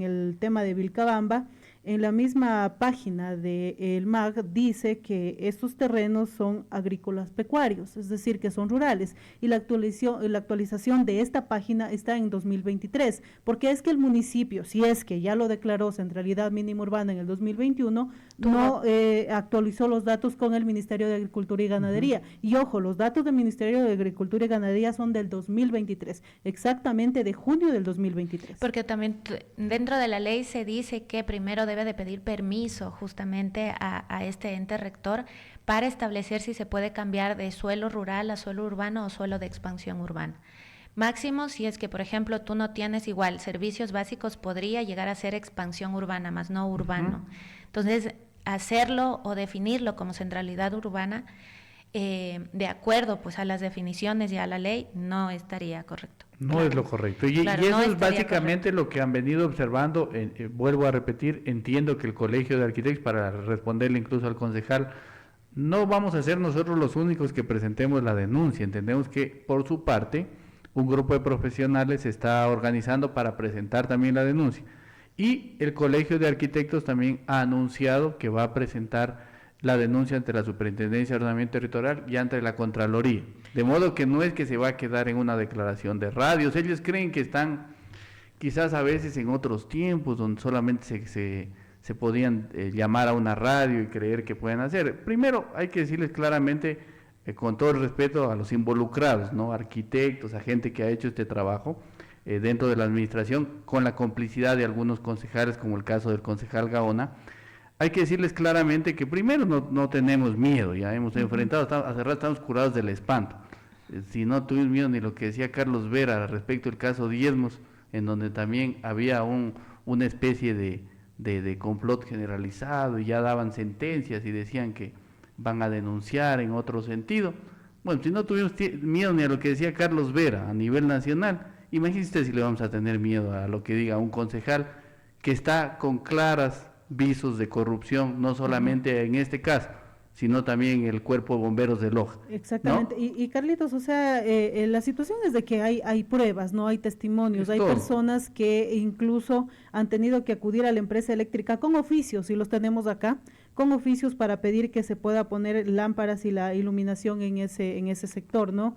S3: el tema de Vilcabamba, en la misma página del MAG dice que estos terrenos son agrícolas pecuarios, es decir, que son rurales, y la actualización de esta página está en 2023, porque es que el municipio, si es que ya lo declaró centralidad mínima urbana en el 2021, no actualizó los datos con el Ministerio de Agricultura y Ganadería. Y ojo, los datos del Ministerio de Agricultura y Ganadería son del 2023, exactamente de junio del 2023.
S1: Porque también dentro de la ley se dice que primero debe de pedir permiso justamente a este ente rector para establecer si se puede cambiar de suelo rural a suelo urbano o suelo de expansión urbana. Máximo, si es que, por ejemplo, tú no tienes igual servicios básicos, podría llegar a ser expansión urbana, más no urbano. Entonces, hacerlo o definirlo como centralidad urbana, de acuerdo pues a las definiciones y a la ley, no estaría correcto.
S2: No es lo correcto. Y eso no es básicamente correcto. Lo que han venido observando, vuelvo a repetir, entiendo que el Colegio de Arquitectos, para responderle incluso al concejal, no vamos a ser nosotros los únicos que presentemos la denuncia. Entendemos que por su parte un grupo de profesionales se está organizando para presentar también la denuncia. Y el Colegio de Arquitectos también ha anunciado que va a presentar la denuncia ante la Superintendencia de Ordenamiento Territorial y ante la Contraloría. De modo que no es que se va a quedar en una declaración de radios. Ellos creen que están quizás a veces en otros tiempos donde solamente se podían llamar a una radio y creer que pueden hacer. Primero hay que decirles claramente, con todo el respeto a los involucrados, ¿no? Arquitectos, a gente que ha hecho este trabajo dentro de la administración, con la complicidad de algunos concejales, como el caso del concejal Gaona. Hay que decirles claramente que primero no tenemos miedo, ya hemos enfrentado, hace rato estamos curados del espanto. Si no tuvimos miedo ni lo que decía Carlos Vera respecto al caso Diezmos, en donde también había una especie de complot generalizado y ya daban sentencias y decían que van a denunciar en otro sentido. Bueno, si no tuvimos miedo ni a lo que decía Carlos Vera a nivel nacional, imagínese si le vamos a tener miedo a lo que diga un concejal que está con claras visos de corrupción, no solamente en este caso, sino también en el Cuerpo de Bomberos de Loja.
S3: Exactamente, ¿no? Y Carlitos, o sea, la situación es de que hay pruebas, no hay testimonios, hay personas que incluso han tenido que acudir a la empresa eléctrica con oficios, y los tenemos acá, con oficios para pedir que se pueda poner lámparas y la iluminación en ese sector, ¿no?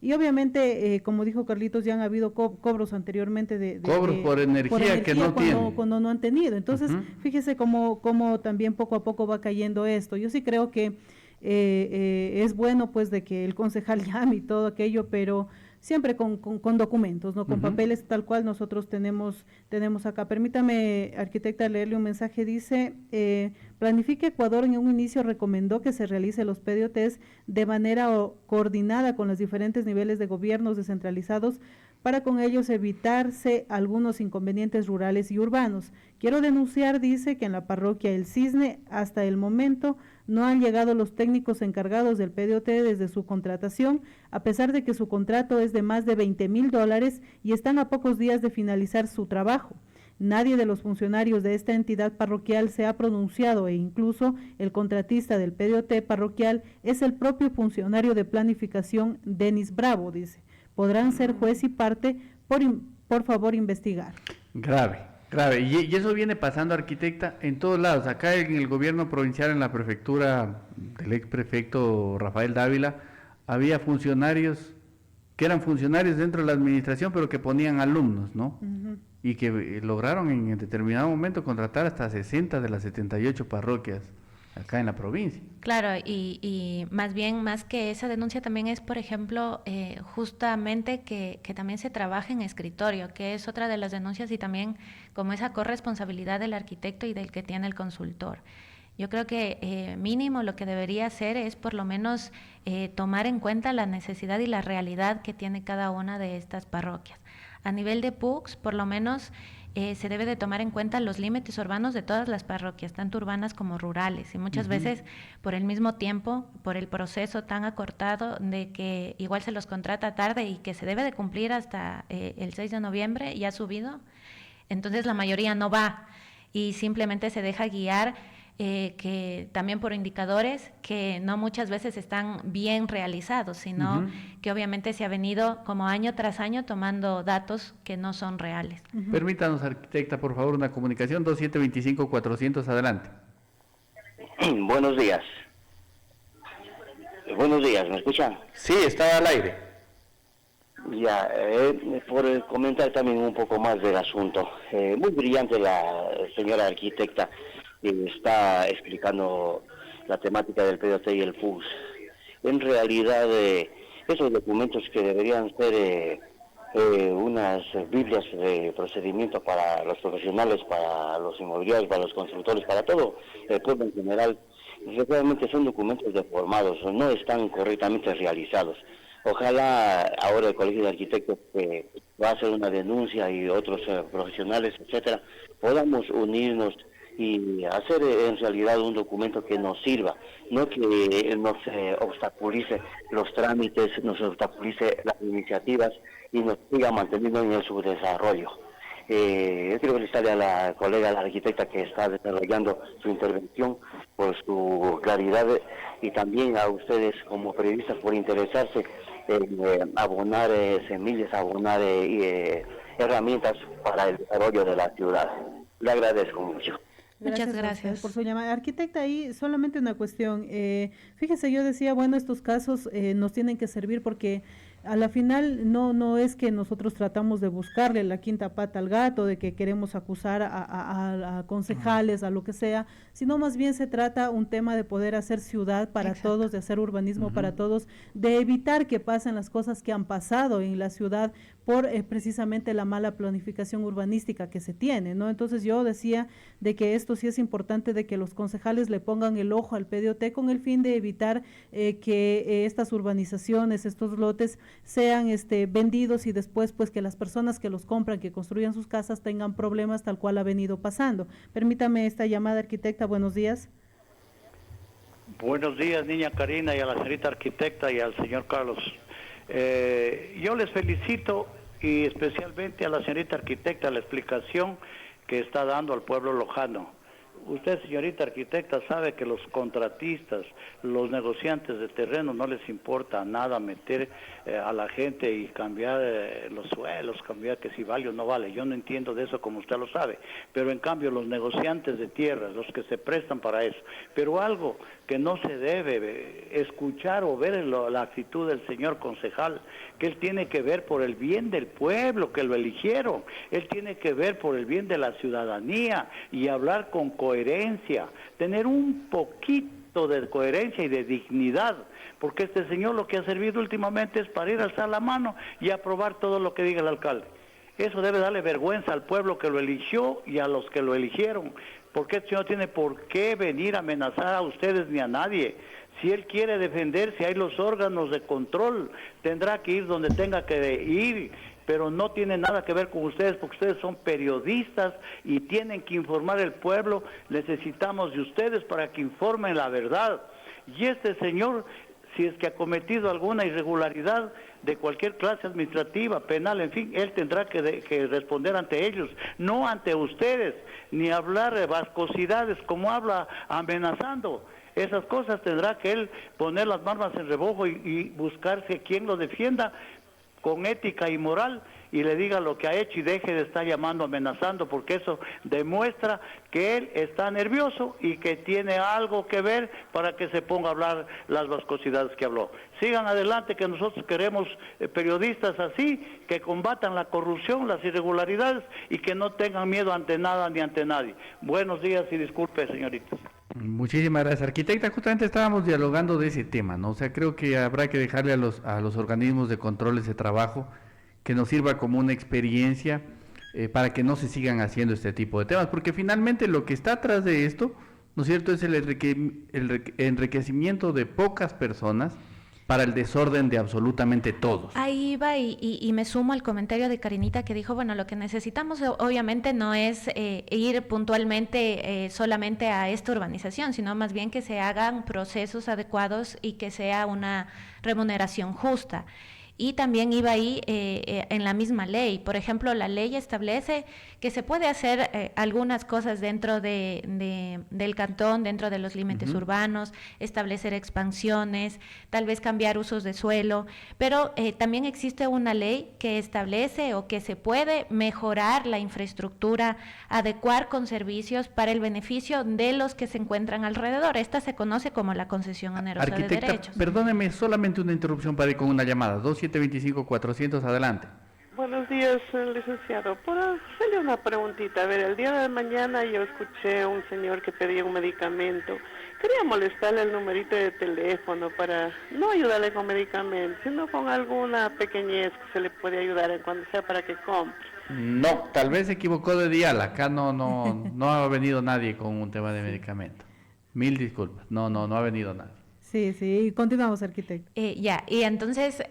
S3: Y obviamente, como dijo Carlitos, ya han habido cobros anteriormente
S2: cobros por energía que no tienen.
S3: Cuando no han tenido. Entonces, fíjese cómo también poco a poco va cayendo esto. Yo sí creo que es bueno pues de que el concejal llame y todo aquello, pero siempre con documentos, no con papeles tal cual nosotros tenemos acá. Permítame, arquitecta, leerle un mensaje. Dice, Planifica Ecuador en un inicio recomendó que se realice los PDOTs de manera coordinada con los diferentes niveles de gobiernos descentralizados para con ellos evitarse algunos inconvenientes rurales y urbanos. Quiero denunciar, dice, que en la parroquia El Cisne hasta el momento no han llegado los técnicos encargados del PDOT desde su contratación, a pesar de que su contrato es de más de $20,000 y están a pocos días de finalizar su trabajo. Nadie de los funcionarios de esta entidad parroquial se ha pronunciado e incluso el contratista del PDOT parroquial es el propio funcionario de planificación, Denis Bravo, dice. Podrán ser juez y parte, por favor investigar.
S2: Grave. Y eso viene pasando, arquitecta, en todos lados. Acá en el gobierno provincial, en la prefectura del exprefecto Rafael Dávila, había funcionarios que eran funcionarios dentro de la administración, pero que ponían alumnos, ¿no? y que lograron en determinado momento contratar hasta 60 de las 78 parroquias acá en la provincia.
S1: Claro, y más bien, más que esa denuncia también es, por ejemplo, justamente que también se trabaje en escritorio, que es otra de las denuncias, y también como esa corresponsabilidad del arquitecto y del que tiene el consultor. Yo creo que mínimo lo que debería hacer es por lo menos tomar en cuenta la necesidad y la realidad que tiene cada una de estas parroquias. A nivel de PUCS, por lo menos se debe de tomar en cuenta los límites urbanos de todas las parroquias, tanto urbanas como rurales, y muchas veces por el mismo tiempo, por el proceso tan acortado de que igual se los contrata tarde y que se debe de cumplir hasta el 6 de noviembre, ya ha subido, entonces la mayoría no va y simplemente se deja guiar que también por indicadores que no muchas veces están bien realizados, sino que obviamente se ha venido como año tras año tomando datos que no son reales.
S2: Permítanos, arquitecta, por favor, una comunicación 2725-400, adelante.
S6: Buenos días. Buenos días, ¿me escuchan?
S2: Sí, está al aire.
S6: Ya, por comentar también un poco más del asunto. Muy brillante la señora arquitecta. Está explicando la temática del PDT y el PUS. En realidad, esos documentos que deberían ser unas biblias de procedimiento para los profesionales, para los inmobiliarios, para los constructores, para todo el pueblo en general, realmente son documentos deformados, no están correctamente realizados. Ojalá ahora el Colegio de Arquitectos va a hacer una denuncia y otros profesionales, etcétera, podamos unirnos y hacer en realidad un documento que nos sirva, no que nos obstaculice los trámites, nos obstaculice las iniciativas y nos siga manteniendo en el subdesarrollo. Yo quiero felicitarle a la colega, la arquitecta que está desarrollando su intervención por su claridad y también a ustedes como periodistas por interesarse en abonar semillas, abonar herramientas para el desarrollo de la ciudad. Le agradezco mucho.
S1: Muchas gracias
S3: por su llamada. Arquitecta, ahí solamente una cuestión. Fíjese, yo decía, bueno, estos casos nos tienen que servir porque a la final no es que nosotros tratamos de buscarle la quinta pata al gato, de que queremos acusar a concejales, a lo que sea, sino más bien se trata un tema de poder hacer ciudad para todos, de hacer urbanismo para todos, de evitar que pasen las cosas que han pasado en la ciudad por precisamente la mala planificación urbanística que se tiene, ¿no? Entonces yo decía de que esto sí es importante, de que los concejales le pongan el ojo al PDOT con el fin de evitar que estas urbanizaciones, estos lotes sean vendidos y después pues que las personas que los compran, que construyan sus casas tengan problemas tal cual ha venido pasando. Permítame esta llamada, arquitecta, buenos días.
S7: Buenos días, niña Karina, y a la señorita arquitecta y al señor Carlos. Yo les felicito y especialmente a la señorita arquitecta la explicación que está dando al pueblo lojano. Usted, señorita arquitecta, sabe que los contratistas, los negociantes de terreno no les importa nada meter a la gente y cambiar los suelos, cambiar que si vale o no vale. Yo no entiendo de eso como usted lo sabe, pero en cambio los negociantes de tierras, los que se prestan para eso. Pero algo que no se debe escuchar o ver en la actitud del señor concejal, que él tiene que ver por el bien del pueblo que lo eligieron, él tiene que ver por el bien de la ciudadanía y hablar con coherencia, tener un poquito de coherencia y de dignidad, porque este señor lo que ha servido últimamente es para ir a alzar la mano y aprobar todo lo que diga el alcalde. Eso debe darle vergüenza al pueblo que lo eligió y a los que lo eligieron, porque este señor no tiene por qué venir a amenazar a ustedes ni a nadie. Si él quiere defenderse, hay los órganos de control, tendrá que ir donde tenga que ir, pero no tiene nada que ver con ustedes, porque ustedes son periodistas y tienen que informar al pueblo. Necesitamos de ustedes para que informen la verdad. Y este señor, si es que ha cometido alguna irregularidad de cualquier clase administrativa, penal, en fin, él tendrá que responder ante ellos, no ante ustedes, ni hablar de vascosidades como habla amenazando. Esas cosas tendrá que él poner las manos en remojo y buscarse quien lo defienda con ética y moral y le diga lo que ha hecho y deje de estar llamando, amenazando, porque eso demuestra que él está nervioso y que tiene algo que ver para que se ponga a hablar las vascosidades que habló. Sigan adelante, que nosotros queremos periodistas así, que combatan la corrupción, las irregularidades y que no tengan miedo ante nada ni ante nadie. Buenos días y disculpe, señorita.
S2: Muchísimas gracias, arquitecta. Justamente estábamos dialogando de ese tema, ¿no? O sea, creo que habrá que dejarle a los organismos de control ese trabajo que nos sirva como una experiencia para que no se sigan haciendo este tipo de temas, porque finalmente lo que está atrás de esto, ¿no es cierto?, es el enriquecimiento de pocas personas para el desorden de absolutamente todos.
S1: Ahí va y me sumo al comentario de Karinita que dijo, bueno, lo que necesitamos obviamente no es ir puntualmente solamente a esta urbanización, sino más bien que se hagan procesos adecuados y que sea una remuneración justa. Y también iba ahí en la misma ley. Por ejemplo, la ley establece que se puede hacer algunas cosas dentro del cantón, dentro de los límites urbanos, establecer expansiones, tal vez cambiar usos de suelo, pero también existe una ley que establece o que se puede mejorar la infraestructura, adecuar con servicios para el beneficio de los que se encuentran alrededor. Esta se conoce como la concesión onerosa de derechos.
S2: Arquitecta, perdóneme solamente una interrupción para ir con una llamada. 2725-400, adelante.
S8: Buenos días, licenciado. Por hacerle una preguntita. A ver, el día de mañana yo escuché a un señor que pedía un medicamento. Quería molestarle el numerito de teléfono para no ayudarle con medicamentos, sino con alguna pequeñez que se le puede ayudar en cuando sea para que compre.
S2: No, tal vez se equivocó de dial. Acá no ha venido nadie con un tema de medicamento. Mil disculpas. No ha venido nadie.
S3: Sí, continuamos, arquitecto.
S1: Y entonces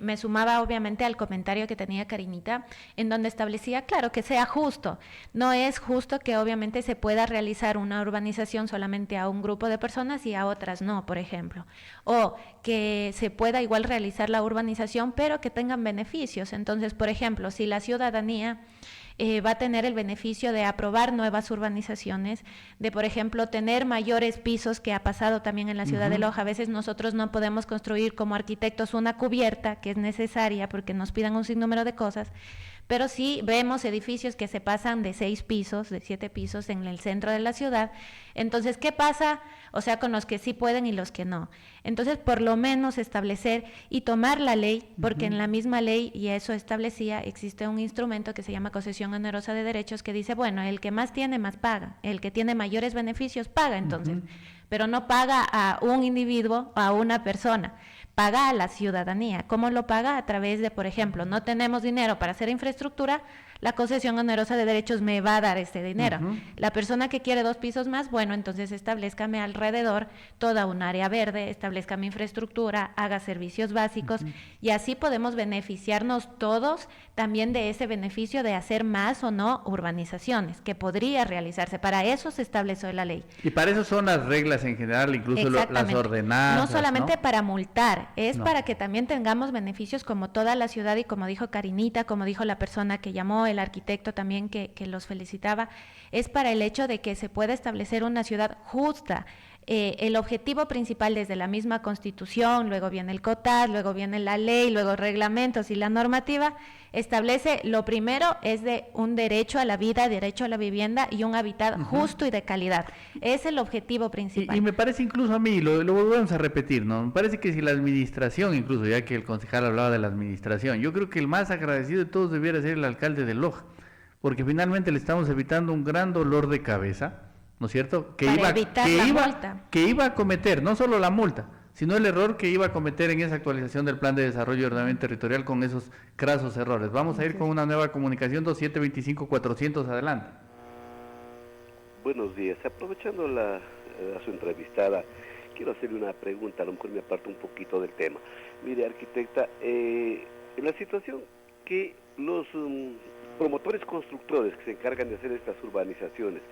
S1: me sumaba obviamente al comentario que tenía Karinita, en donde establecía, claro, que sea justo. No es justo que obviamente se pueda realizar una urbanización solamente a un grupo de personas y a otras no, por ejemplo. O que se pueda igual realizar la urbanización, pero que tengan beneficios. Entonces, por ejemplo, si la ciudadanía va a tener el beneficio de aprobar nuevas urbanizaciones, de, por ejemplo, tener mayores pisos, que ha pasado también en la ciudad de Loja. A veces nosotros no podemos construir como arquitectos una cubierta que es necesaria porque nos pidan un sinnúmero de cosas, pero sí vemos edificios que se pasan de 6 pisos, de 7 pisos en el centro de la ciudad. Entonces, ¿qué pasa? O sea, con los que sí pueden y los que no. Entonces, por lo menos establecer y tomar la ley, porque en la misma ley, y eso establecía, existe un instrumento que se llama concesión onerosa de derechos, que dice, bueno, el que más tiene, más paga. El que tiene mayores beneficios, paga entonces. Pero no paga a un individuo, a una persona. Paga a la ciudadanía. ¿Cómo lo paga? A través de, por ejemplo, no tenemos dinero para hacer infraestructura, la concesión onerosa de derechos me va a dar este dinero. La persona que quiere 2 pisos más, bueno, entonces establezcame alrededor toda un área verde, establezcame infraestructura, haga servicios básicos, y así podemos beneficiarnos todos también de ese beneficio de hacer más o no urbanizaciones, que podría realizarse. Para eso se estableció la ley.
S2: Y para eso son las reglas en general, incluso las ordenanzas.
S1: No solamente para multar, es para que también tengamos beneficios como toda la ciudad, y como dijo Karinita, como dijo la persona que llamó, el arquitecto también que los felicitaba, es para el hecho de que se pueda establecer una ciudad justa. El objetivo principal desde la misma Constitución, luego viene el COTAD, luego viene la ley, luego reglamentos y la normativa, establece, lo primero es de un derecho a la vida, derecho a la vivienda y un hábitat justo y de calidad. Es el objetivo principal.
S2: Y me parece incluso a mí, lo volvemos a repetir, ¿no? Me parece que si la administración, incluso ya que el concejal hablaba de la administración, yo creo que el más agradecido de todos debiera ser el alcalde de Loja, porque finalmente le estamos evitando un gran dolor de cabeza, ¿no es cierto? Que iba a cometer, no solo la multa, sino el error que iba a cometer en esa actualización del Plan de Desarrollo y Ordenamiento Territorial con esos crasos errores. Vamos a ir con una nueva comunicación, 2725-400, adelante.
S9: Buenos días, aprovechando a su entrevistada, quiero hacerle una pregunta, a lo mejor me aparto un poquito del tema. Mire, arquitecta, en la situación que los promotores constructores que se encargan de hacer estas urbanizaciones,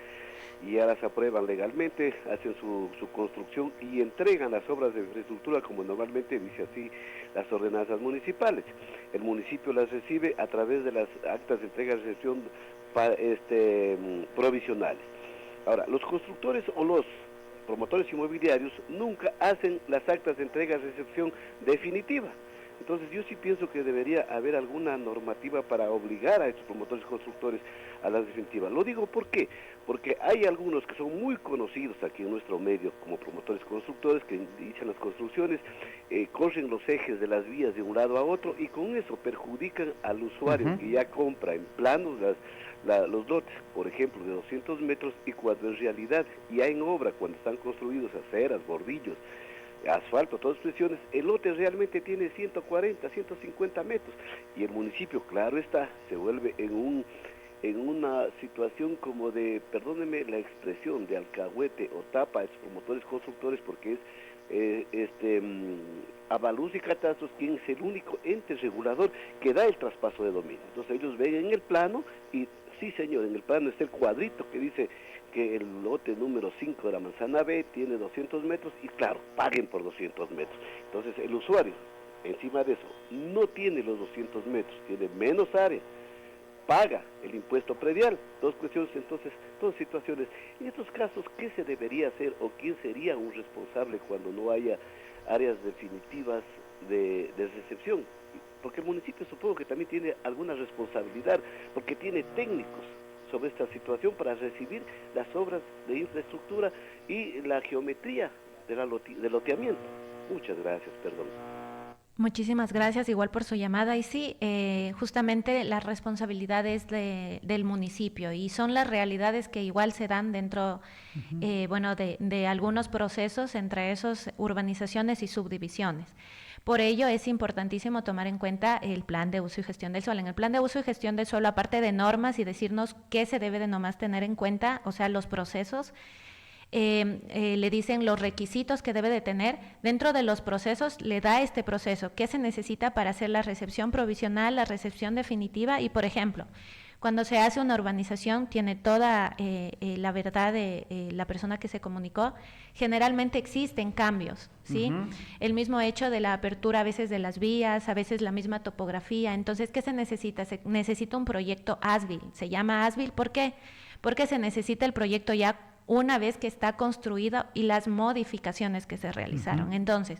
S9: y ya las aprueban legalmente, hacen su construcción y entregan las obras de infraestructura como normalmente dice así las ordenanzas municipales. El municipio las recibe a través de las actas de entrega y recepción provisionales. Ahora, los constructores o los promotores inmobiliarios nunca hacen las actas de entrega y recepción definitiva. Entonces yo sí pienso que debería haber alguna normativa para obligar a estos promotores constructores a la definitiva. Lo digo ¿por qué? Porque hay algunos que son muy conocidos aquí en nuestro medio como promotores constructores que inician las construcciones, corren los ejes de las vías de un lado a otro y con eso perjudican al usuario que ya compra en planos los lotes, por ejemplo, de 200 metros, y cuando en realidad ya en obra, cuando están construidos aceras, bordillos, asfalto, todas expresiones, el lote realmente tiene 140, 150 metros, y el municipio, claro está, se vuelve en una situación como de, perdónenme la expresión, de alcahuete o tapa a esos promotores constructores, porque es Avalús y Catastros quien es el único ente regulador que da el traspaso de dominio. Entonces ellos ven en el plano y sí señor, en el plano está el cuadrito que dice que el lote número 5 de la manzana B tiene 200 metros y claro, paguen por 200 metros. Entonces el usuario, encima de eso, no tiene los 200 metros, tiene menos área, paga el impuesto predial. Dos cuestiones, entonces, dos situaciones. En estos casos, ¿qué se debería hacer o quién sería un responsable cuando no haya áreas definitivas de recepción? Porque el municipio supongo que también tiene alguna responsabilidad, porque tiene técnicos sobre esta situación para recibir las obras de infraestructura y la geometría del loteamiento. Muchas gracias, perdón.
S1: Muchísimas gracias, igual por su llamada. Y sí, justamente las responsabilidades del municipio, y son las realidades que igual se dan dentro, de algunos procesos, entre esos urbanizaciones y subdivisiones. Por ello es importantísimo tomar en cuenta el plan de uso y gestión del suelo. En el plan de uso y gestión del suelo, aparte de normas y decirnos qué se debe de nomás tener en cuenta, o sea, los procesos, le dicen los requisitos que debe de tener. Dentro de los procesos le da este proceso, qué se necesita para hacer la recepción provisional, la recepción definitiva. Y por ejemplo, cuando se hace una urbanización, tiene toda la verdad de la persona que se comunicó, generalmente existen cambios, ¿sí? El mismo hecho de la apertura a veces de las vías, a veces la misma topografía. Entonces, ¿qué se necesita? Se necesita un proyecto ASBIL. Se llama ASBIL, ¿por qué? Porque se necesita el proyecto ya una vez que está construido y las modificaciones que se realizaron. Entonces,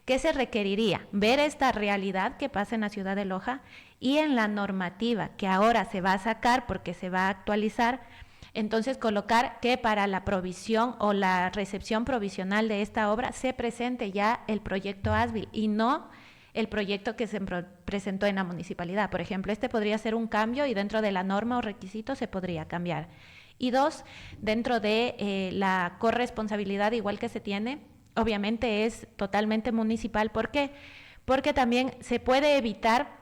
S1: ¿qué se requeriría? Ver esta realidad que pasa en la ciudad de Loja y en la normativa que ahora se va a sacar porque se va a actualizar. Entonces, colocar que para la provisión o la recepción provisional de esta obra se presente ya el proyecto ASBIL y no el proyecto que se presentó en la municipalidad. Por ejemplo, este podría ser un cambio y dentro de la norma o requisito se podría cambiar. Y dos, dentro de la corresponsabilidad igual que se tiene, obviamente es totalmente municipal. ¿Por qué? Porque también se puede evitar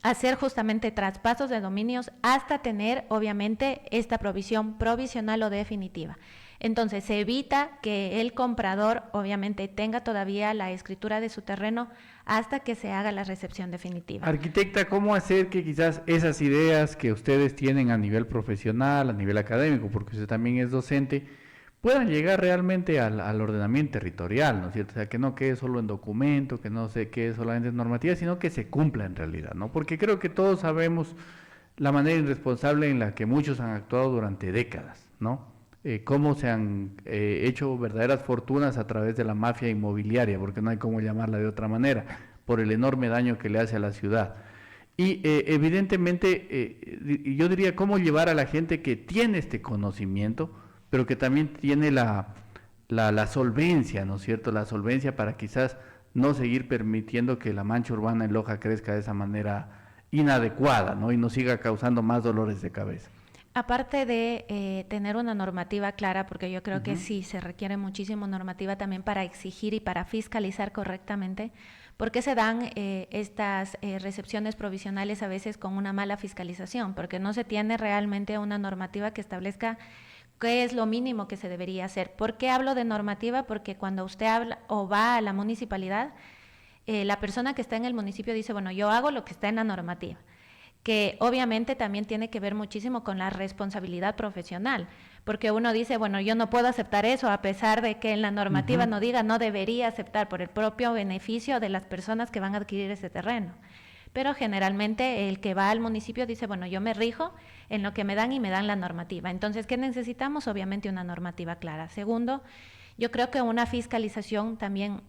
S1: hacer justamente traspasos de dominios hasta tener obviamente esta provisión provisional o definitiva. Entonces se evita que el comprador obviamente tenga todavía la escritura de su terreno hasta que se haga la recepción definitiva.
S2: Arquitecta, ¿cómo hacer que quizás esas ideas que ustedes tienen a nivel profesional, a nivel académico, porque usted también es docente, puedan llegar realmente al ordenamiento territorial, ¿no es cierto? O sea, que no quede solo en documento, que no se quede solamente en normativa, sino que se cumpla en realidad, ¿no? Porque creo que todos sabemos la manera irresponsable en la que muchos han actuado durante décadas, ¿no? Cómo se han hecho verdaderas fortunas a través de la mafia inmobiliaria, porque no hay cómo llamarla de otra manera, por el enorme daño que le hace a la ciudad. Y evidentemente, yo diría, cómo llevar a la gente que tiene este conocimiento, pero que también tiene la solvencia, ¿no es cierto? La solvencia para quizás no seguir permitiendo que la mancha urbana en Loja crezca de esa manera inadecuada, ¿no? Y nos siga causando más dolores de cabeza.
S1: Aparte de tener una normativa clara, porque yo creo que sí se requiere muchísimo normativa también para exigir y para fiscalizar correctamente, porque se dan estas recepciones provisionales a veces con una mala fiscalización, porque no se tiene realmente una normativa que establezca qué es lo mínimo que se debería hacer. ¿Por qué hablo de normativa? Porque cuando usted habla o va a la municipalidad, la persona que está en el municipio dice, bueno, yo hago lo que está en la normativa, que obviamente también tiene que ver muchísimo con la responsabilidad profesional, porque uno dice, bueno, yo no puedo aceptar eso, a pesar de que en la normativa no diga, no debería aceptar por el propio beneficio de las personas que van a adquirir ese terreno. Pero generalmente el que va al municipio dice, bueno, yo me rijo en lo que me dan y me dan la normativa. Entonces, ¿qué necesitamos? Obviamente una normativa clara. Segundo, yo creo que una fiscalización también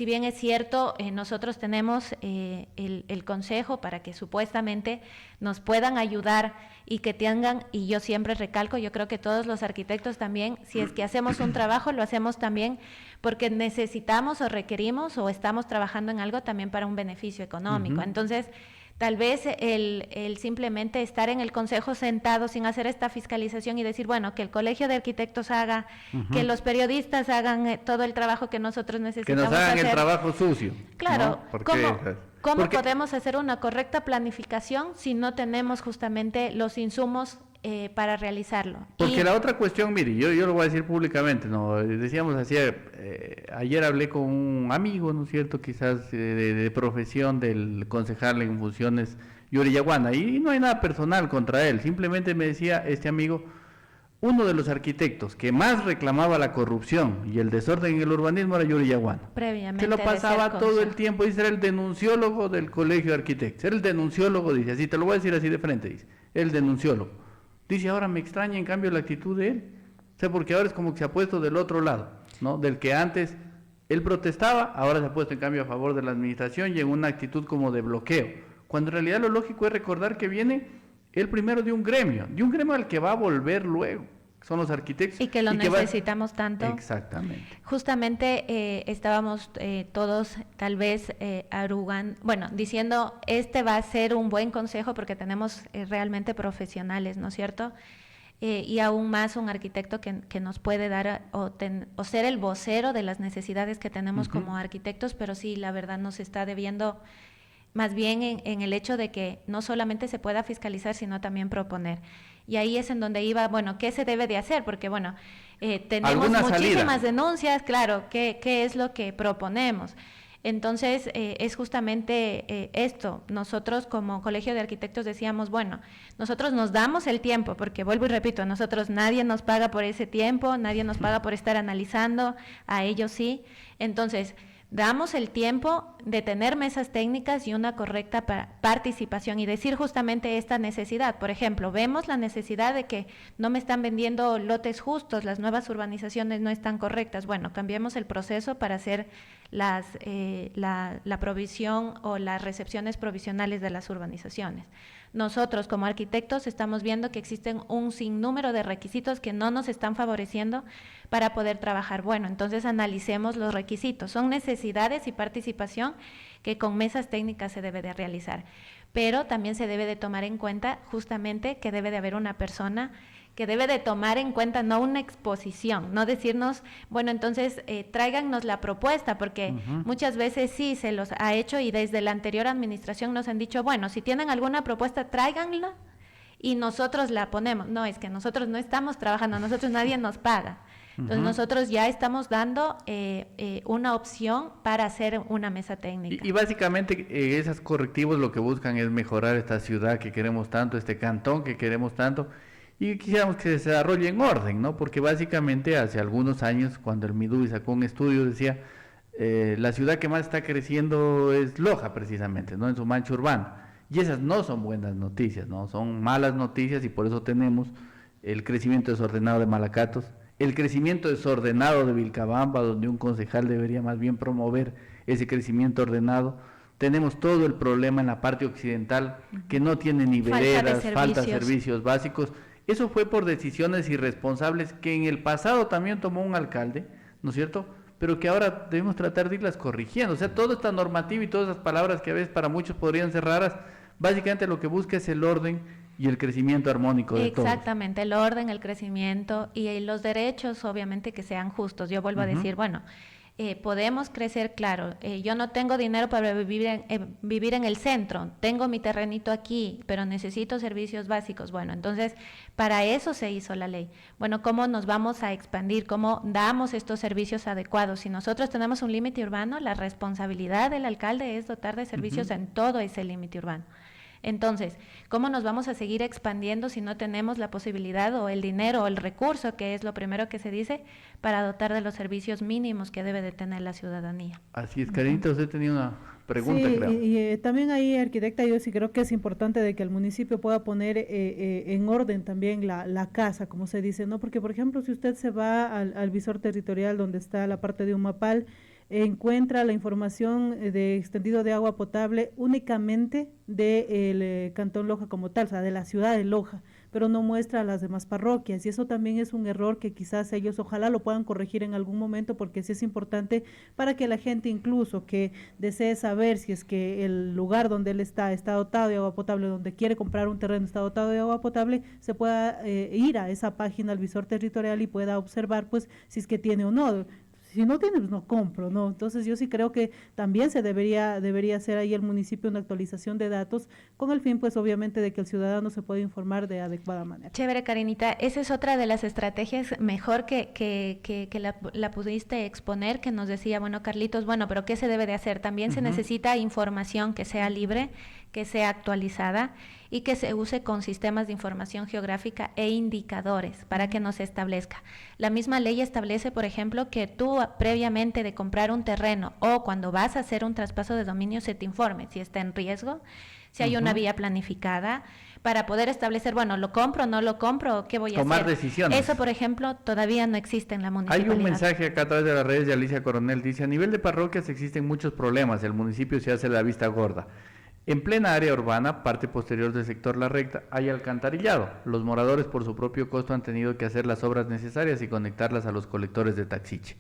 S1: si bien es cierto, nosotros tenemos el consejo para que supuestamente nos puedan ayudar y que tengan, y yo siempre recalco, yo creo que todos los arquitectos también, si es que hacemos un trabajo, lo hacemos también porque necesitamos o requerimos o estamos trabajando en algo también para un beneficio económico. Entonces, tal vez el simplemente estar en el consejo sentado sin hacer esta fiscalización y decir, bueno, que el colegio de arquitectos haga, que los periodistas hagan todo el trabajo que nosotros necesitamos hacer.
S2: Que nos hagan el trabajo sucio.
S1: Claro,
S2: ¿no?
S1: ¿Cómo podemos hacer una correcta planificación si no tenemos justamente los insumos para realizarlo?
S2: Porque la otra cuestión, mire, yo lo voy a decir públicamente, ¿no? Decíamos así, ayer hablé con un amigo, ¿no es cierto?, quizás de profesión del concejal en funciones, Yuri Yaguana, y no hay nada personal contra él, simplemente me decía este amigo, uno de los arquitectos que más reclamaba la corrupción y el desorden en el urbanismo era Yuri Yaguana.
S1: Previamente.
S2: Que lo pasaba todo el tiempo, dice, era el denunciólogo del colegio de arquitectos, era el denunciólogo, dice, así te lo voy a decir así de frente, dice, el denunciólogo. Dice, ahora me extraña en cambio la actitud de él, o sea, porque ahora es como que se ha puesto del otro lado, ¿no? Del que antes él protestaba, ahora se ha puesto en cambio a favor de la administración y en una actitud como de bloqueo, cuando en realidad lo lógico es recordar que viene el primero de un gremio al que va a volver luego, son los arquitectos.
S1: Y que lo necesitamos tanto.
S2: Exactamente.
S1: Justamente estábamos todos tal vez diciendo, este va a ser un buen consejo porque tenemos realmente profesionales, ¿no es cierto? Y aún más un arquitecto que nos puede dar o ser el vocero de las necesidades que tenemos como arquitectos, pero sí, la verdad nos está debiendo más bien en el hecho de que no solamente se pueda fiscalizar, sino también proponer. Y ahí es en donde iba, bueno, ¿qué se debe de hacer? Porque, bueno, tenemos muchísimas denuncias, claro, ¿qué es lo que proponemos? Entonces, es justamente esto. Nosotros como Colegio de Arquitectos decíamos, bueno, nosotros nos damos el tiempo, porque vuelvo y repito, nosotros nadie nos paga por ese tiempo, nadie nos paga por estar analizando, a ellos sí. Entonces, damos el tiempo de tener mesas técnicas y una correcta participación y decir justamente esta necesidad. Por ejemplo, vemos la necesidad de que no me están vendiendo lotes justos, las nuevas urbanizaciones no están correctas. Bueno, cambiemos el proceso para hacer la provisión o las recepciones provisionales de las urbanizaciones. Nosotros como arquitectos estamos viendo que existen un sinnúmero de requisitos que no nos están favoreciendo para poder trabajar. Bueno, entonces analicemos los requisitos. Son necesidades y participación que con mesas técnicas se debe de realizar. Pero también se debe de tomar en cuenta justamente que debe de haber una persona que debe de tomar en cuenta no una exposición, no decirnos, bueno, entonces tráigannos la propuesta, porque muchas veces sí se los ha hecho y desde la anterior administración nos han dicho, bueno, si tienen alguna propuesta, tráiganla y nosotros la ponemos. No, es que nosotros no estamos trabajando, nosotros nadie nos paga. Entonces nosotros ya estamos dando una opción para hacer una mesa técnica.
S2: Y básicamente esos correctivos lo que buscan es mejorar esta ciudad que queremos tanto, este cantón que queremos tanto, y quisiéramos que se desarrolle en orden, ¿no? Porque básicamente hace algunos años, cuando el Midubi sacó un estudio, decía, la ciudad que más está creciendo es Loja, precisamente, ¿no? En su mancha urbana. Y esas no son buenas noticias, ¿no? Son malas noticias y por eso tenemos el crecimiento desordenado de Malacatos, el crecimiento desordenado de Vilcabamba, donde un concejal debería más bien promover ese crecimiento ordenado. Tenemos todo el problema en la parte occidental, que no tiene ni veredas, falta de servicios básicos. Eso fue por decisiones irresponsables que en el pasado también tomó un alcalde, ¿no es cierto?, pero que ahora debemos tratar de irlas corrigiendo. O sea, toda esta normativa y todas esas palabras que a veces para muchos podrían ser raras, básicamente lo que busca es el orden y el crecimiento armónico de todos.
S1: Exactamente, el orden, el crecimiento y los derechos, obviamente, que sean justos. Yo vuelvo a decir, bueno, podemos crecer, claro, yo no tengo dinero para vivir en el centro, tengo mi terrenito aquí, pero necesito servicios básicos. Bueno, entonces, para eso se hizo la ley. Bueno, ¿cómo nos vamos a expandir? ¿Cómo damos estos servicios adecuados? Si nosotros tenemos un límite urbano, la responsabilidad del alcalde es dotar de servicios en todo ese límite urbano. Entonces, ¿cómo nos vamos a seguir expandiendo si no tenemos la posibilidad o el dinero o el recurso, que es lo primero que se dice, para dotar de los servicios mínimos que debe de tener la ciudadanía?
S2: Así es, Karinita, usted tenía una pregunta,
S3: sí,
S2: creo.
S3: Y también ahí, arquitecta, yo sí creo que es importante de que el municipio pueda poner en orden también la casa, como se dice, ¿no? Porque, por ejemplo, si usted se va al visor territorial donde está la parte de Humapal, encuentra la información de extendido de agua potable únicamente del Cantón Loja como tal, o sea, de la ciudad de Loja, pero no muestra a las demás parroquias, y eso también es un error que quizás ellos ojalá lo puedan corregir en algún momento, porque sí es importante para que la gente incluso que desee saber si es que el lugar donde él está dotado de agua potable, donde quiere comprar un terreno está dotado de agua potable, se pueda ir a esa página, al visor territorial, y pueda observar pues si es que tiene o no. Si no tiene, pues no compro, ¿no? Entonces yo sí creo que también se debería hacer ahí el municipio una actualización de datos con el fin, pues obviamente, de que el ciudadano se pueda informar de adecuada manera.
S1: Chévere, Karinita. Esa es otra de las estrategias mejor que la pudiste exponer, que nos decía, bueno, Carlitos, bueno, pero ¿qué se debe de hacer? También se necesita información que sea libre, que sea actualizada y que se use con sistemas de información geográfica e indicadores para que nos establezca. La misma ley establece, por ejemplo, que tú previamente de comprar un terreno o cuando vas a hacer un traspaso de dominio se te informe si está en riesgo, si hay una vía planificada, para poder establecer, bueno, ¿lo compro, no lo compro? ¿Qué voy a hacer?
S2: Tomar decisiones.
S1: Eso, por ejemplo, todavía no existe en la municipalidad.
S2: Hay un mensaje acá a través de las redes de Alicia Coronel, dice, a nivel de parroquias existen muchos problemas, el municipio se hace la vista gorda. En plena área urbana, parte posterior del sector La Recta, hay alcantarillado. Los moradores por su propio costo han tenido que hacer las obras necesarias y conectarlas a los colectores de Taxiche.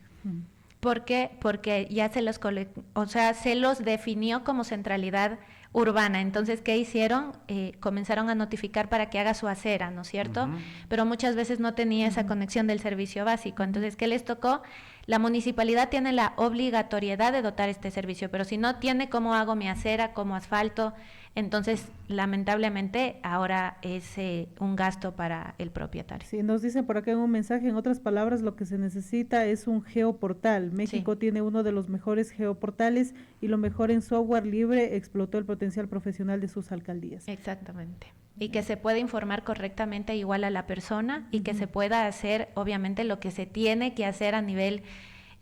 S1: ¿Por qué? Porque ya se los definió como centralidad urbana. Entonces, ¿qué hicieron? Comenzaron a notificar para que haga su acera, ¿no es cierto? Pero muchas veces no tenía esa conexión del servicio básico. Entonces, ¿qué les tocó? La municipalidad tiene la obligatoriedad de dotar este servicio, pero si no tiene cómo hago mi acera, como asfalto, entonces lamentablemente ahora es un gasto para el propietario.
S3: Sí, nos dicen por acá en un mensaje, en otras palabras, lo que se necesita es un geoportal. México tiene uno de los mejores geoportales y lo mejor en software libre explotó el potencial profesional de sus alcaldías.
S1: Exactamente. Y que se pueda informar correctamente igual a la persona y que se pueda hacer, obviamente, lo que se tiene que hacer a nivel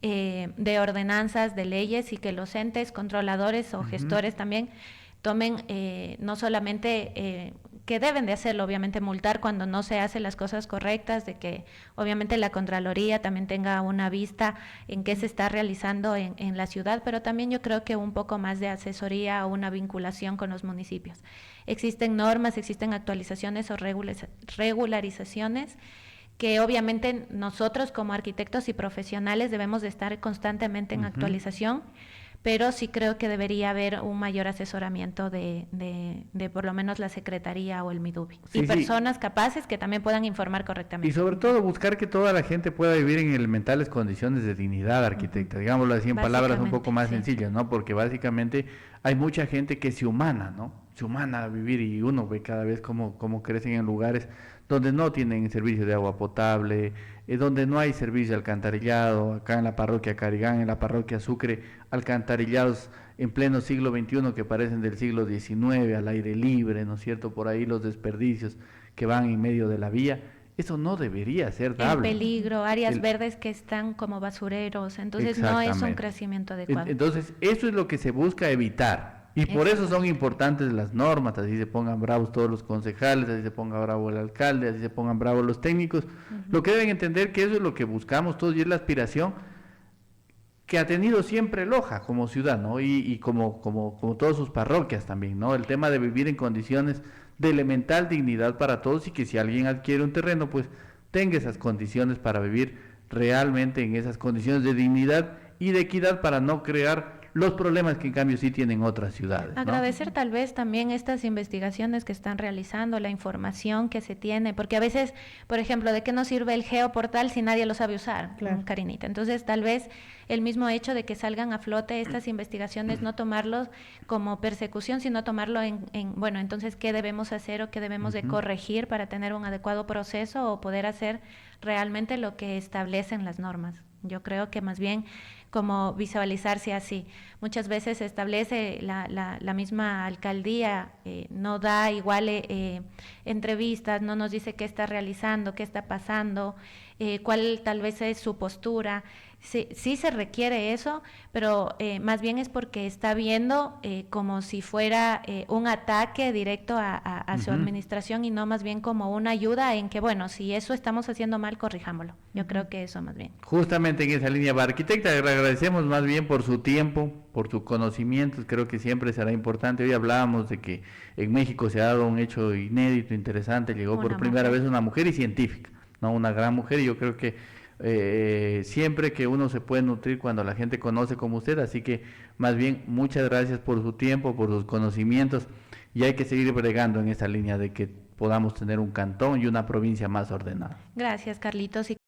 S1: de ordenanzas, de leyes, y que los entes controladores o gestores también tomen no solamente que deben de hacerlo, obviamente multar cuando no se hacen las cosas correctas, de que obviamente la Contraloría también tenga una vista en qué se está realizando en la ciudad, pero también yo creo que un poco más de asesoría o una vinculación con los municipios. Existen normas, existen actualizaciones o regularizaciones que obviamente nosotros como arquitectos y profesionales debemos de estar constantemente en actualización, pero sí creo que debería haber un mayor asesoramiento de por lo menos la Secretaría o el MIDUBI. Y personas capaces que también puedan informar correctamente.
S2: Y sobre todo buscar que toda la gente pueda vivir en elementales condiciones de dignidad, arquitecta, digámoslo así en palabras un poco más sencillas, ¿no? Porque básicamente hay mucha gente que se humana, ¿no? Se humana a vivir, y uno ve cada vez cómo crecen en lugares donde no tienen servicio de agua potable, donde no hay servicio de alcantarillado, acá en la parroquia Carigán, en la parroquia Sucre, alcantarillados en pleno siglo XXI que parecen del siglo XIX, al aire libre, ¿no es cierto? Por ahí los desperdicios que van en medio de la vía. Eso no debería ser dable.
S1: El peligro, áreas verdes que están como basureros, entonces no es un crecimiento adecuado.
S2: Entonces, eso es lo que se busca evitar. Y por eso son importantes las normas, así se pongan bravos todos los concejales, así se ponga bravo el alcalde, así se pongan bravos los técnicos. Lo que deben entender que eso es lo que buscamos todos y es la aspiración que ha tenido siempre Loja como ciudad, ¿no? Y como todas sus parroquias también, ¿no? El tema de vivir en condiciones de elemental dignidad para todos, y que si alguien adquiere un terreno, pues tenga esas condiciones para vivir realmente en esas condiciones de dignidad y de equidad, para no crear los problemas que en cambio sí tienen otras ciudades, ¿no?
S1: Agradecer tal vez también estas investigaciones que están realizando, la información que se tiene, porque a veces, por ejemplo, ¿de qué nos sirve el geoportal si nadie lo sabe usar, Karinita? Entonces, tal vez el mismo hecho de que salgan a flote estas investigaciones, no tomarlos como persecución, sino tomarlo bueno, entonces, ¿qué debemos hacer o qué debemos de corregir para tener un adecuado proceso o poder hacer realmente lo que establecen las normas? Yo creo que más bien como visualizarse así. Muchas veces se establece la misma alcaldía, no da igual entrevistas, no nos dice qué está realizando, qué está pasando, cuál tal vez es su postura, Sí se requiere eso, pero más bien es porque está viendo como si fuera un ataque directo a su administración y no más bien como una ayuda en que, bueno, si eso estamos haciendo mal, corrijámoslo. Yo creo que eso más bien.
S2: Justamente en esa línea va. Arquitecta, le agradecemos más bien por su tiempo, por sus conocimientos, creo que siempre será importante. Hoy hablábamos de que en México se ha dado un hecho inédito, interesante, llegó por primera vez una mujer y científica, ¿no? Una gran mujer, y yo creo que siempre que uno se puede nutrir cuando la gente conoce como usted, así que más bien muchas gracias por su tiempo, por sus conocimientos, y hay que seguir bregando en esta línea de que podamos tener un cantón y una provincia más ordenada.
S1: Gracias, Carlitos.